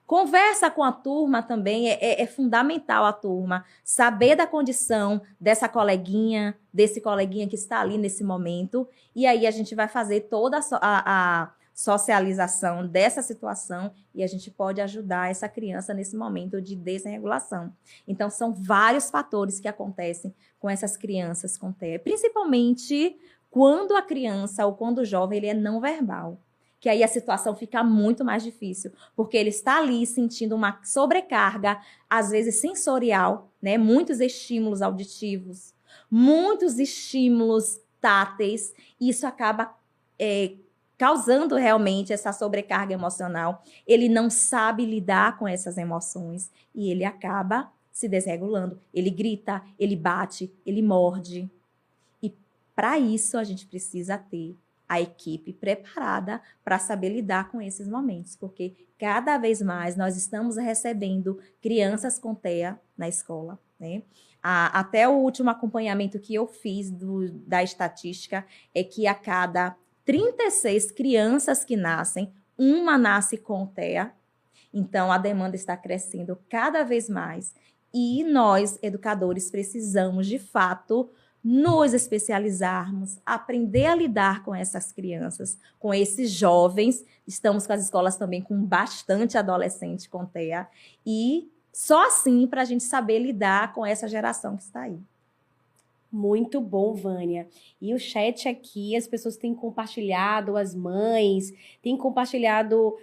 Conversa com a turma também, é fundamental a turma saber da condição dessa coleguinha, desse coleguinha que está ali nesse momento, e aí a gente vai fazer toda a socialização dessa situação e a gente pode ajudar essa criança nesse momento de desregulação. Então, são vários fatores que acontecem com essas crianças com TEA, principalmente quando a criança ou quando o jovem ele é não verbal. Que aí a situação fica muito mais difícil, porque ele está ali sentindo uma sobrecarga, às vezes sensorial, né? Muitos estímulos auditivos, muitos estímulos táteis, e isso acaba causando realmente essa sobrecarga emocional. Ele não sabe lidar com essas emoções e ele acaba se desregulando. Ele grita, ele bate, ele morde. E para isso a gente precisa ter a equipe preparada para saber lidar com esses momentos, porque cada vez mais nós estamos recebendo crianças com TEA na escola, né? Até o último acompanhamento que eu fiz da estatística é que a cada 36 crianças que nascem, uma nasce com TEA. Então, a demanda está crescendo cada vez mais e nós, educadores, precisamos, de fato, nos especializarmos, aprender a lidar com essas crianças, com esses jovens. Estamos com as escolas também com bastante adolescente com TEA. E só assim para a gente saber lidar com essa geração que está aí. Muito bom, Vânia. E o chat aqui, as pessoas têm compartilhado, as mães, têm compartilhado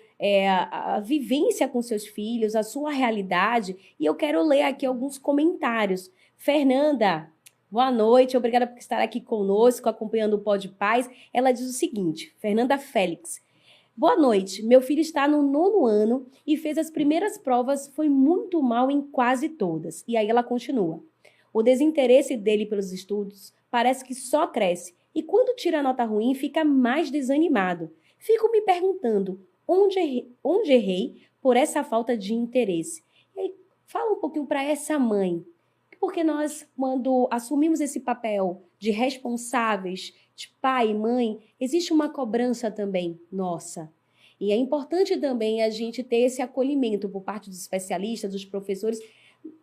a vivência com seus filhos, a sua realidade. E eu quero ler aqui alguns comentários. Fernanda, boa noite, obrigada por estar aqui conosco, acompanhando o Pod Paz. Ela diz o seguinte, Fernanda Félix. Boa noite, meu filho está no 9º ano e fez as primeiras provas, foi muito mal em quase todas. E aí ela continua. O desinteresse dele pelos estudos parece que só cresce e quando tira a nota ruim fica mais desanimado. Fico me perguntando onde errei por essa falta de interesse. E aí, fala um pouquinho para essa mãe. Porque nós, quando assumimos esse papel de responsáveis, de pai e mãe, existe uma cobrança também nossa. E é importante também a gente ter esse acolhimento por parte dos especialistas, dos professores,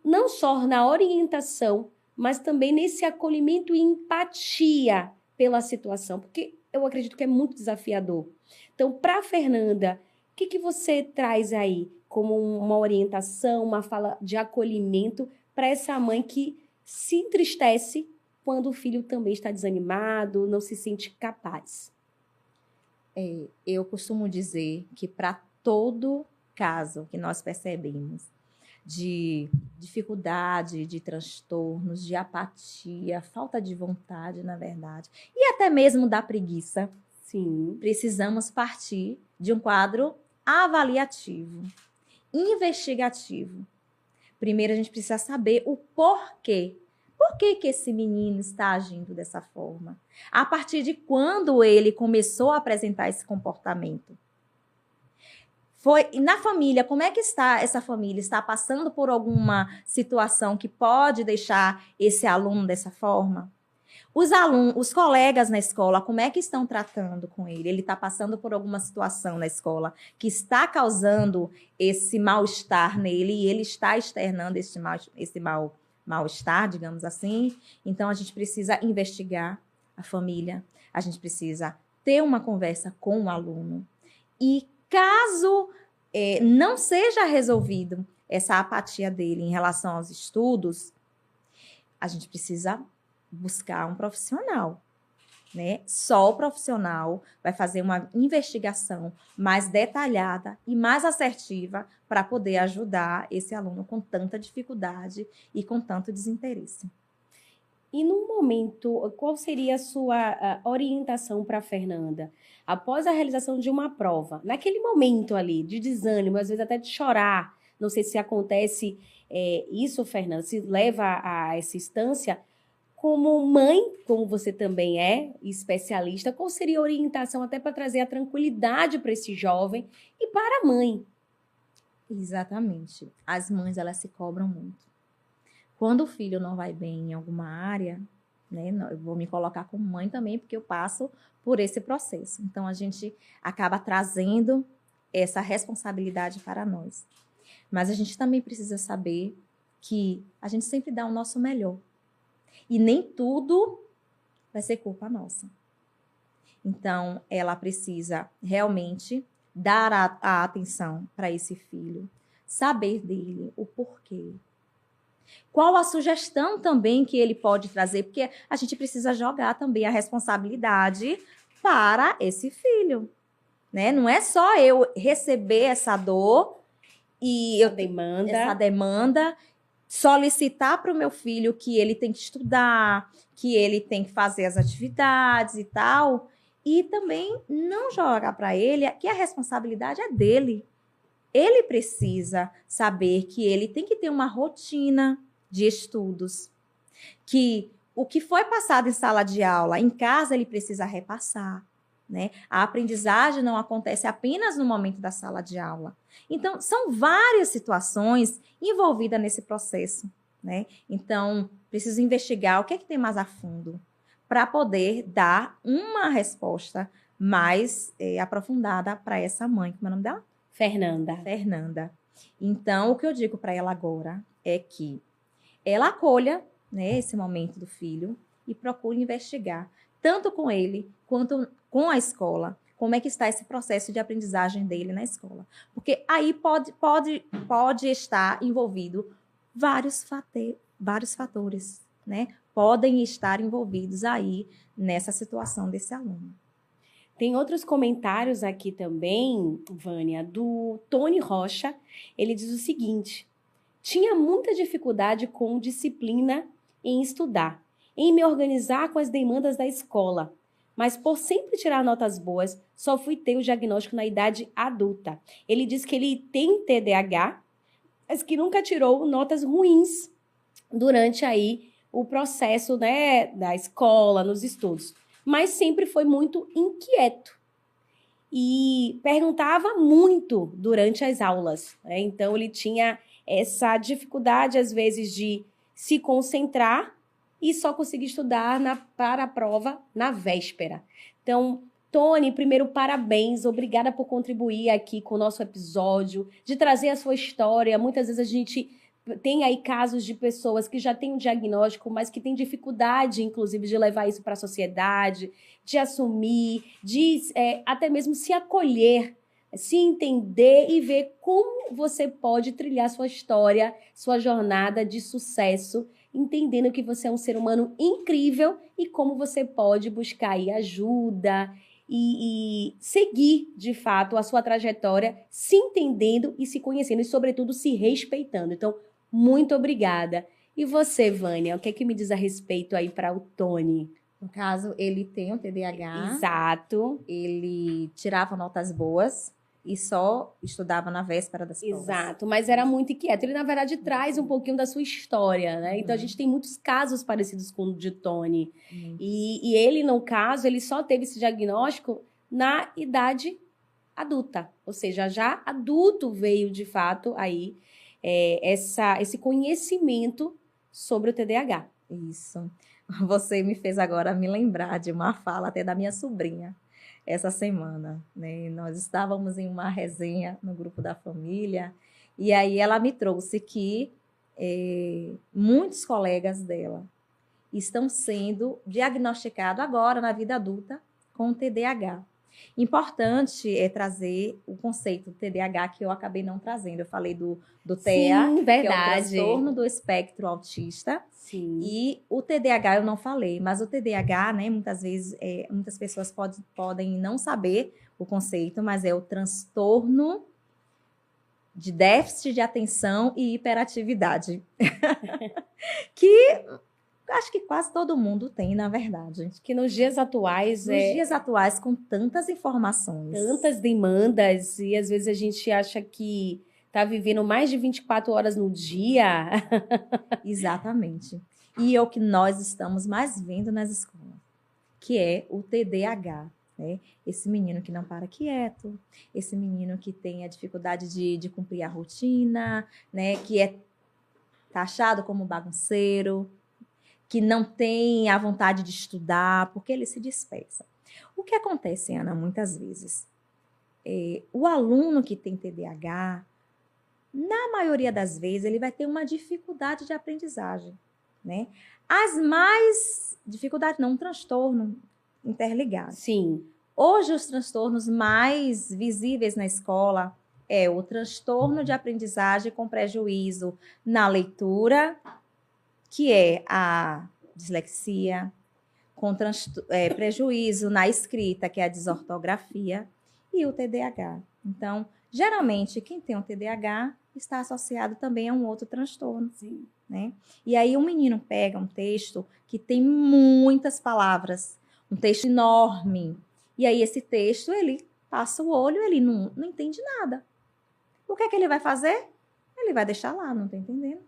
não só na orientação, mas também nesse acolhimento e empatia pela situação, porque eu acredito que é muito desafiador. Então, para a Fernanda, o que você traz aí como uma orientação, uma fala de acolhimento para essa mãe que se entristece quando o filho também está desanimado, não se sente capaz? Eu costumo dizer que para todo caso que nós percebemos de dificuldade, de transtornos, de apatia, falta de vontade, na verdade, e até mesmo da preguiça, sim, precisamos partir de um quadro avaliativo, investigativo. Primeiro, a gente precisa saber o porquê. Por que esse menino está agindo dessa forma? A partir de quando ele começou a apresentar esse comportamento? Na família, como é que está essa família? Está passando por alguma situação que pode deixar esse aluno dessa forma? Os colegas na escola, como é que estão tratando com ele? Ele está passando por alguma situação na escola que está causando esse mal-estar nele e ele está externando esse mal-estar, digamos assim. Então, a gente precisa investigar a família, a gente precisa ter uma conversa com o aluno. E caso não seja resolvido essa apatia dele em relação aos estudos, a gente precisa buscar um profissional, né? Só o profissional vai fazer uma investigação mais detalhada e mais assertiva para poder ajudar esse aluno com tanta dificuldade e com tanto desinteresse. E no momento, qual seria a sua orientação para a Fernanda? Após a realização de uma prova, naquele momento ali de desânimo, às vezes até de chorar, não sei se acontece isso, Fernanda, se leva a essa instância, como mãe, como você também é especialista, qual seria a orientação até para trazer a tranquilidade para esse jovem e para a mãe? Exatamente. As mães, elas se cobram muito. Quando o filho não vai bem em alguma área, né, eu vou me colocar como mãe também, porque eu passo por esse processo. Então, a gente acaba trazendo essa responsabilidade para nós. Mas a gente também precisa saber que a gente sempre dá o nosso melhor. E nem tudo vai ser culpa nossa. Então, ela precisa realmente dar a atenção para esse filho, saber dele o porquê. Qual a sugestão também que ele pode trazer? Porque a gente precisa jogar também a responsabilidade para esse filho, né? Não é só eu receber essa dor e essa demanda, solicitar para o meu filho que ele tem que estudar, que ele tem que fazer as atividades e tal, e também não jogar para ele que a responsabilidade é dele. Ele precisa saber que ele tem que ter uma rotina de estudos, que o que foi passado em sala de aula, em casa ele precisa repassar, né? A aprendizagem não acontece apenas no momento da sala de aula. Então, são várias situações envolvidas nesse processo, né? Então, preciso investigar o que é que tem mais a fundo para poder dar uma resposta mais aprofundada para essa mãe. Como é o nome dela? Fernanda. Então, o que eu digo para ela agora é que ela acolha, né, esse momento do filho e procure investigar, tanto com ele quanto com a escola, como é que está esse processo de aprendizagem dele na escola. Porque aí pode estar envolvido vários fatores, né? Podem estar envolvidos aí nessa situação desse aluno. Tem outros comentários aqui também, Vânia, do Tony Rocha. Ele diz o seguinte: tinha muita dificuldade com disciplina em estudar, em me organizar com as demandas da escola, mas por sempre tirar notas boas, só fui ter o diagnóstico na idade adulta. Ele diz que ele tem TDAH, mas que nunca tirou notas ruins durante aí o processo, né, da escola, nos estudos. Mas sempre foi muito inquieto e perguntava muito durante as aulas, né? Então, ele tinha essa dificuldade, às vezes, de se concentrar e só conseguir estudar para a prova na véspera. Então, Tony, primeiro, parabéns, obrigada por contribuir aqui com o nosso episódio, de trazer a sua história. Muitas vezes a gente tem aí casos de pessoas que já têm um diagnóstico, mas que têm dificuldade, inclusive, de levar isso para a sociedade, de assumir, de até mesmo se acolher, se entender e ver como você pode trilhar sua história, sua jornada de sucesso, entendendo que você é um ser humano incrível e como você pode buscar aí ajuda e seguir, de fato, a sua trajetória, se entendendo e se conhecendo e, sobretudo, se respeitando. Então, muito obrigada. E você, Vânia, o que é que me diz a respeito aí para o Tony? No caso, ele tem um TDAH. Exato. Ele tirava notas boas e só estudava na véspera das provas. Exato, mas era muito inquieto. Ele, na verdade, traz um pouquinho da sua história, né? Então, a gente tem muitos casos parecidos com o de Tony. E ele, no caso, ele só teve esse diagnóstico na idade adulta. Ou seja, já adulto veio, de fato, aí esse conhecimento sobre o TDAH. Isso. Você me fez agora me lembrar de uma fala até da minha sobrinha essa semana, né? Nós estávamos em uma resenha no grupo da família e aí ela me trouxe que muitos colegas dela estão sendo diagnosticados agora na vida adulta com TDAH. Importante é trazer o conceito do TDAH que eu acabei não trazendo. Eu falei do TEA, Sim, que é o verdade. transtorno do espectro autista. Sim. E o TDAH eu não falei, mas o TDAH, né, muitas vezes, muitas pessoas podem não saber o conceito, mas é o transtorno de déficit de atenção e hiperatividade. Que acho que quase todo mundo tem, na verdade. Que nos dias atuais dias atuais, com tantas informações. Tantas demandas, e às vezes a gente acha que está vivendo mais de 24 horas no dia. Exatamente. E é o que nós estamos mais vendo nas escolas, que é o TDAH. Né? Esse menino que não para quieto, esse menino que tem a dificuldade de cumprir a rotina, né? Que é taxado como bagunceiro, que não tem a vontade de estudar, porque ele se dispersa. O que acontece, Ana, muitas vezes? O aluno que tem TDAH, na maioria das vezes, ele vai ter uma dificuldade de aprendizagem, né? As mais... Dificuldade não, um transtorno interligado. Sim. Hoje, os transtornos mais visíveis na escola é o transtorno de aprendizagem com prejuízo na leitura, que é a dislexia, com prejuízo na escrita, que é a desortografia, e o TDAH. Então, geralmente, quem tem um TDAH está associado também a um outro transtorno. Sim. Né? E aí, um menino pega um texto que tem muitas palavras, um texto enorme, e aí esse texto, ele passa o olho, ele não entende nada. O que é que ele vai fazer? Ele vai deixar lá, não está entendendo.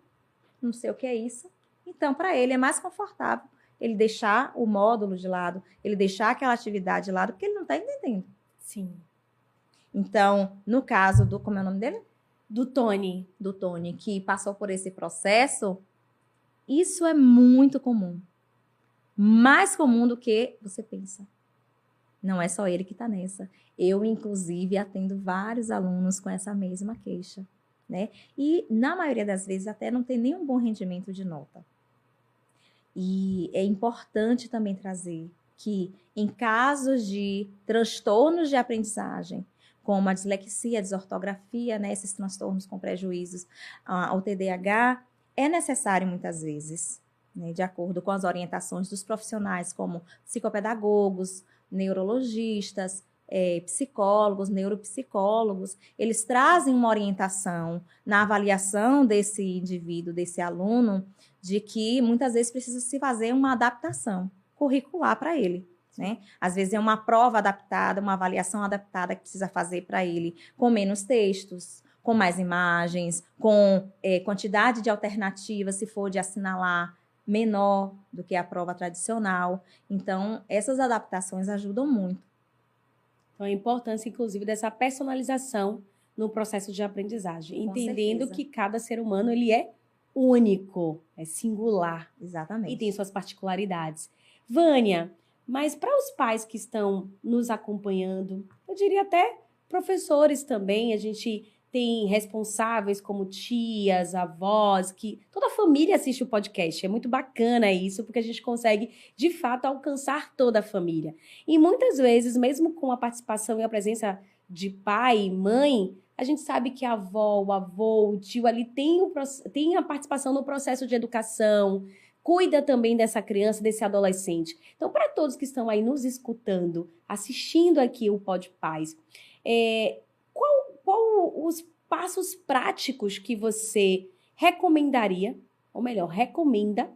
Não sei o que é isso. Então, para ele é mais confortável ele deixar o módulo de lado, ele deixar aquela atividade de lado, porque ele não está entendendo. Sim. Então, no caso do... Como é o nome dele? Do Tony. Do Tony, que passou por esse processo, isso é muito comum. Mais comum do que você pensa. Não é só ele que está nessa. Eu, inclusive, atendo vários alunos com essa mesma queixa. Né? E, na maioria das vezes, até não tem nenhum bom rendimento de nota. E é importante também trazer que, em casos de transtornos de aprendizagem, como a dislexia, a desortografia, né, esses transtornos com prejuízos ao TDAH, é necessário, muitas vezes, né, de acordo com as orientações dos profissionais, como psicopedagogos, neurologistas, psicólogos, neuropsicólogos, eles trazem uma orientação na avaliação desse indivíduo, desse aluno, de que muitas vezes precisa se fazer uma adaptação curricular para ele. Né? Às vezes é uma prova adaptada, uma avaliação adaptada que precisa fazer para ele, com menos textos, com mais imagens, com quantidade de alternativas, se for de assinalar, menor do que a prova tradicional. Então, essas adaptações ajudam muito. Então, a importância, inclusive, dessa personalização no processo de aprendizagem, entendendo que cada ser humano ele é único, é singular. Exatamente. E tem suas particularidades. Vânia, mas para os pais que estão nos acompanhando, eu diria até professores também, a gente tem responsáveis como tias, avós, que toda a família assiste o podcast. É muito bacana isso, porque a gente consegue, de fato, alcançar toda a família. E muitas vezes, mesmo com a participação e a presença de pai e mãe, a gente sabe que a avó, o avô, o tio ali tem a participação no processo de educação, cuida também dessa criança, desse adolescente. Então, para todos que estão aí nos escutando, assistindo aqui o Pod Pais, qual os passos práticos que você recomendaria, ou melhor, recomenda,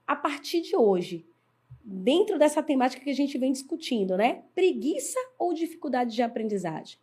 a partir de hoje, dentro dessa temática que a gente vem discutindo, né? Preguiça ou dificuldade de aprendizagem?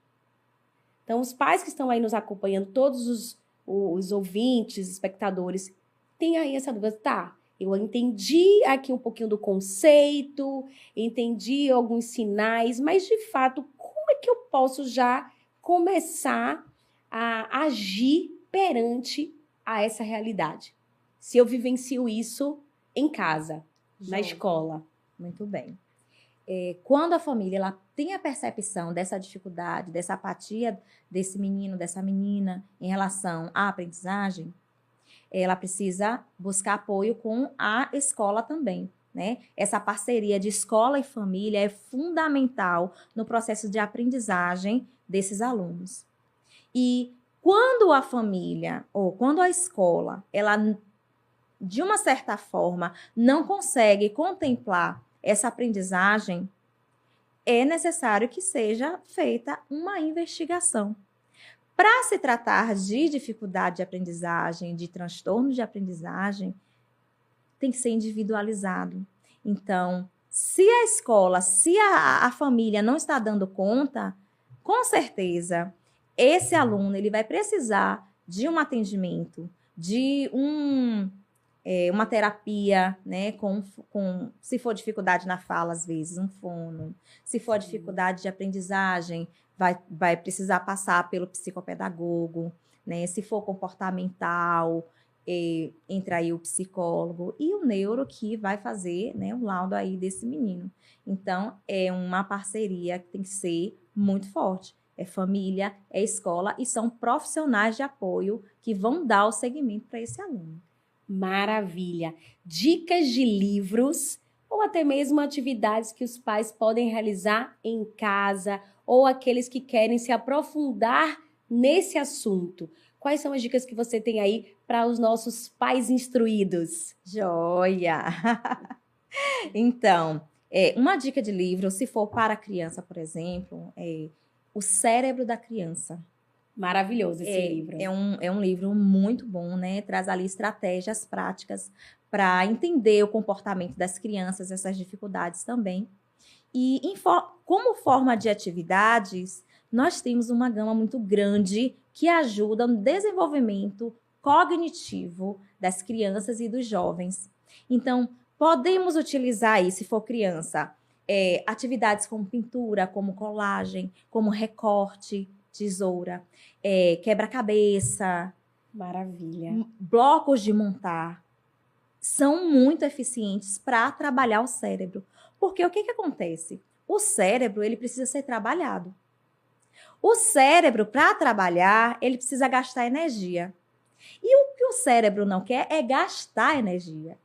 Então, os pais que estão aí nos acompanhando, todos os ouvintes, espectadores, têm aí essa dúvida. Tá, eu entendi aqui um pouquinho do conceito, entendi alguns sinais, mas, de fato, como é que eu posso já começar a agir perante a essa realidade? Se eu vivencio isso em casa. na escola. Muito bem. Quando a família ela tem a percepção dessa dificuldade, dessa apatia desse menino, dessa menina em relação à aprendizagem, ela precisa buscar apoio com a escola também, né? Essa parceria de escola e família é fundamental no processo de aprendizagem desses alunos. E quando a família ou quando a escola, ela de uma certa forma não consegue contemplar essa aprendizagem, é necessário que seja feita uma investigação. Para se tratar de dificuldade de aprendizagem, de transtorno de aprendizagem, tem que ser individualizado. Então, se a escola, se a família não está dando conta, com certeza, esse aluno ele vai precisar de um atendimento, de uma terapia, né, se for dificuldade na fala, às vezes, um fono. Se for dificuldade de aprendizagem, vai precisar passar pelo psicopedagogo, né? Se for comportamental, entra aí o psicólogo e o neuro que vai fazer, né, o laudo aí desse menino. Então, é uma parceria que tem que ser muito forte. É família, é escola e são profissionais de apoio que vão dar o segmento para esse aluno. Maravilha! Dicas de livros ou até mesmo atividades que os pais podem realizar em casa ou aqueles que querem se aprofundar nesse assunto. Quais são as dicas que você tem aí para os nossos pais instruídos? Joia! Então, uma dica de livro, se for para a criança, por exemplo, é O Cérebro da Criança. Maravilhoso esse livro. É um livro muito bom, né? Traz ali estratégias práticas para entender o comportamento das crianças, essas dificuldades também. E como forma de atividades, nós temos uma gama muito grande que ajuda no desenvolvimento cognitivo das crianças e dos jovens. Então, podemos utilizar aí, se for criança, atividades como pintura, como colagem, como recorte, tesoura, quebra-cabeça. Maravilha. Blocos de montar. São muito eficientes para trabalhar o cérebro. Porque o que acontece? O cérebro, ele precisa ser trabalhado. O cérebro, para trabalhar, ele precisa gastar energia. E o que o cérebro não quer é gastar energia.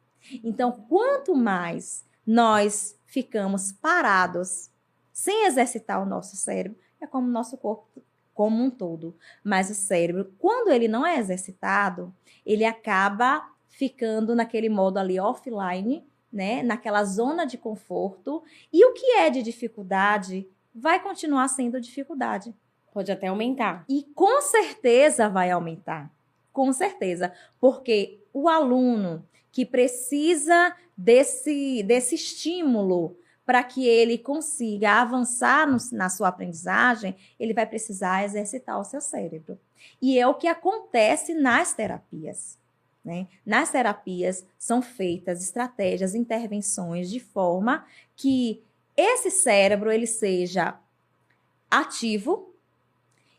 Então, quanto mais nós ficamos parados, sem exercitar o nosso cérebro, é como o nosso corpo como um todo. Mas o cérebro, quando ele não é exercitado, ele acaba ficando naquele modo ali offline, né? Naquela zona de conforto. E o que é de dificuldade vai continuar sendo dificuldade. Pode até aumentar. E com certeza vai aumentar. Com certeza. Porque o aluno que precisa desse estímulo para que ele consiga avançar na sua aprendizagem, ele vai precisar exercitar o seu cérebro. E é o que acontece nas terapias. Né? Nas terapias são feitas estratégias, intervenções de forma que esse cérebro ele seja ativo,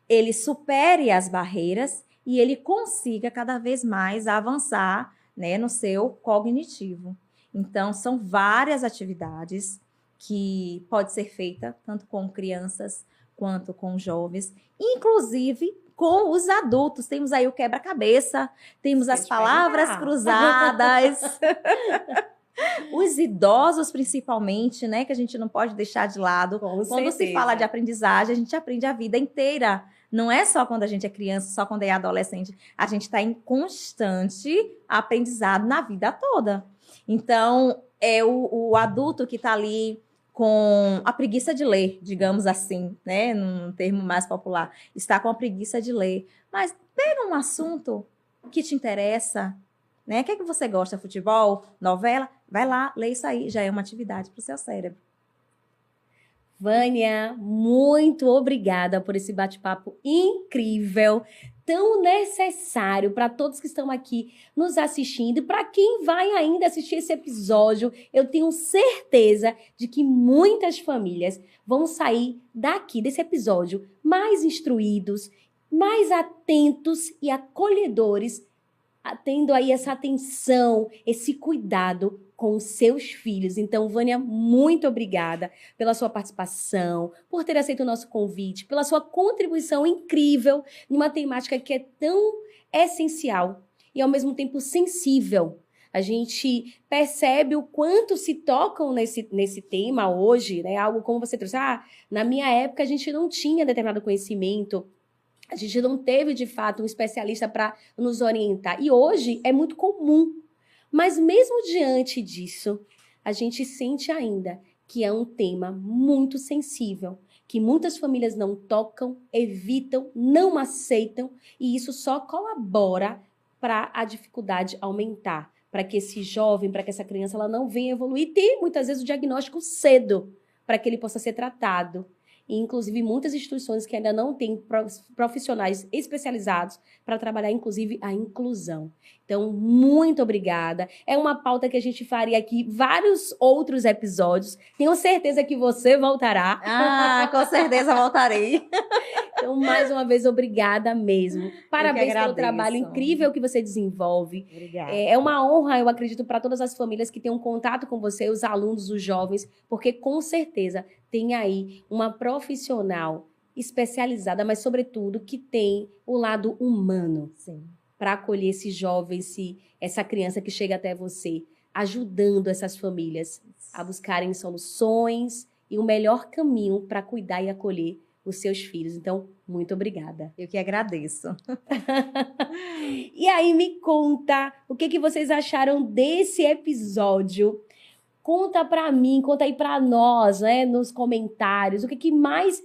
ele supere as barreiras e ele consiga cada vez mais avançar, né, no seu cognitivo. Então, são várias atividades que pode ser feita tanto com crianças quanto com jovens, inclusive com os adultos. Temos aí o quebra-cabeça, temos as palavras cruzadas, os idosos principalmente, né, que a gente não pode deixar de lado. Quando se fala de aprendizagem, a gente aprende a vida inteira. Não é só quando a gente é criança, só quando é adolescente. A gente está em constante aprendizado na vida toda. Então, é o adulto que está ali com a preguiça de ler, digamos assim, né? Num termo mais popular. Está com a preguiça de ler. Mas pega um assunto que te interessa, né? O que é que você gosta? Futebol? Novela? Vai lá, lê isso aí. Já é uma atividade para o seu cérebro. Vânia, muito obrigada por esse bate-papo incrível, tão necessário para todos que estão aqui nos assistindo e para quem vai ainda assistir esse episódio. Eu tenho certeza de que muitas famílias vão sair desse episódio mais instruídos, mais atentos e acolhedores, tendo aí essa atenção, esse cuidado com com os seus filhos. Então, Vânia, muito obrigada pela sua participação, por ter aceito o nosso convite, pela sua contribuição incrível em uma temática que é tão essencial e, ao mesmo tempo, sensível. A gente percebe o quanto se tocam nesse tema hoje, né? Algo como você trouxe. Na minha época a gente não tinha determinado conhecimento, a gente não teve, de fato, um especialista para nos orientar. E hoje é muito comum. Mas mesmo diante disso, a gente sente ainda que é um tema muito sensível, que muitas famílias não tocam, evitam, não aceitam, e isso só colabora para a dificuldade aumentar, para que esse jovem, para que essa criança ela não venha evoluir, e ter muitas vezes o diagnóstico cedo, para que ele possa ser tratado. E, inclusive, muitas instituições que ainda não têm profissionais especializados para trabalhar, inclusive, a inclusão. Então, muito obrigada. É uma pauta que a gente faria aqui vários outros episódios. Tenho certeza que você voltará. Com certeza voltarei. Então, mais uma vez, obrigada mesmo. Parabéns pelo trabalho incrível que você desenvolve. Obrigada. É uma honra, eu acredito, para todas as famílias que tenham contato com você, os alunos, os jovens, porque, com certeza, tem aí uma profissional especializada, mas, sobretudo, que tem o lado humano. Sim. Para acolher esse jovem, essa criança que chega até você, ajudando essas famílias a buscarem soluções e o melhor caminho para cuidar e acolher os seus filhos. Então, muito obrigada. Eu que agradeço. E aí, me conta o que vocês acharam desse episódio. Conta para mim, conta aí para nós, né, nos comentários, o que mais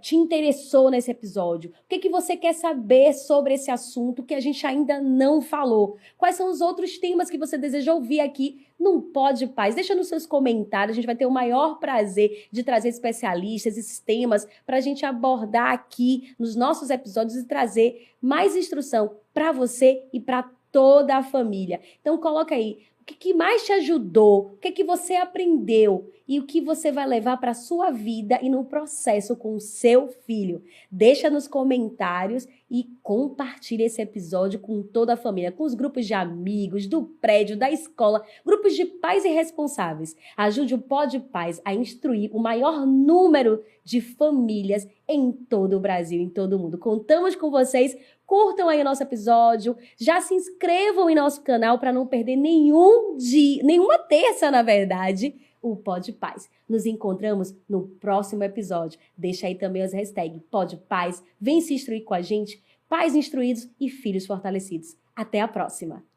te interessou nesse episódio? O que você quer saber sobre esse assunto que a gente ainda não falou? Quais são os outros temas que você deseja ouvir aqui no Pode Paz? Deixa nos seus comentários, a gente vai ter o maior prazer de trazer especialistas, esses temas, para a gente abordar aqui nos nossos episódios e trazer mais instrução para você e para toda a família. Então, coloca aí. O que mais te ajudou? O que você aprendeu? E o que você vai levar para a sua vida e no processo com o seu filho? Deixa nos comentários e compartilha esse episódio com toda a família, com os grupos de amigos, do prédio, da escola, grupos de pais e responsáveis. Ajude o Pode Paz a instruir o maior número de famílias em todo o Brasil, em todo o mundo. Contamos com vocês. Curtam aí o nosso episódio, já se inscrevam em nosso canal para não perder nenhuma terça, na verdade, o Pode Paz. Nos encontramos no próximo episódio. Deixa aí também as hashtags Pode Paz, vem se instruir com a gente, pais instruídos e filhos fortalecidos. Até a próxima!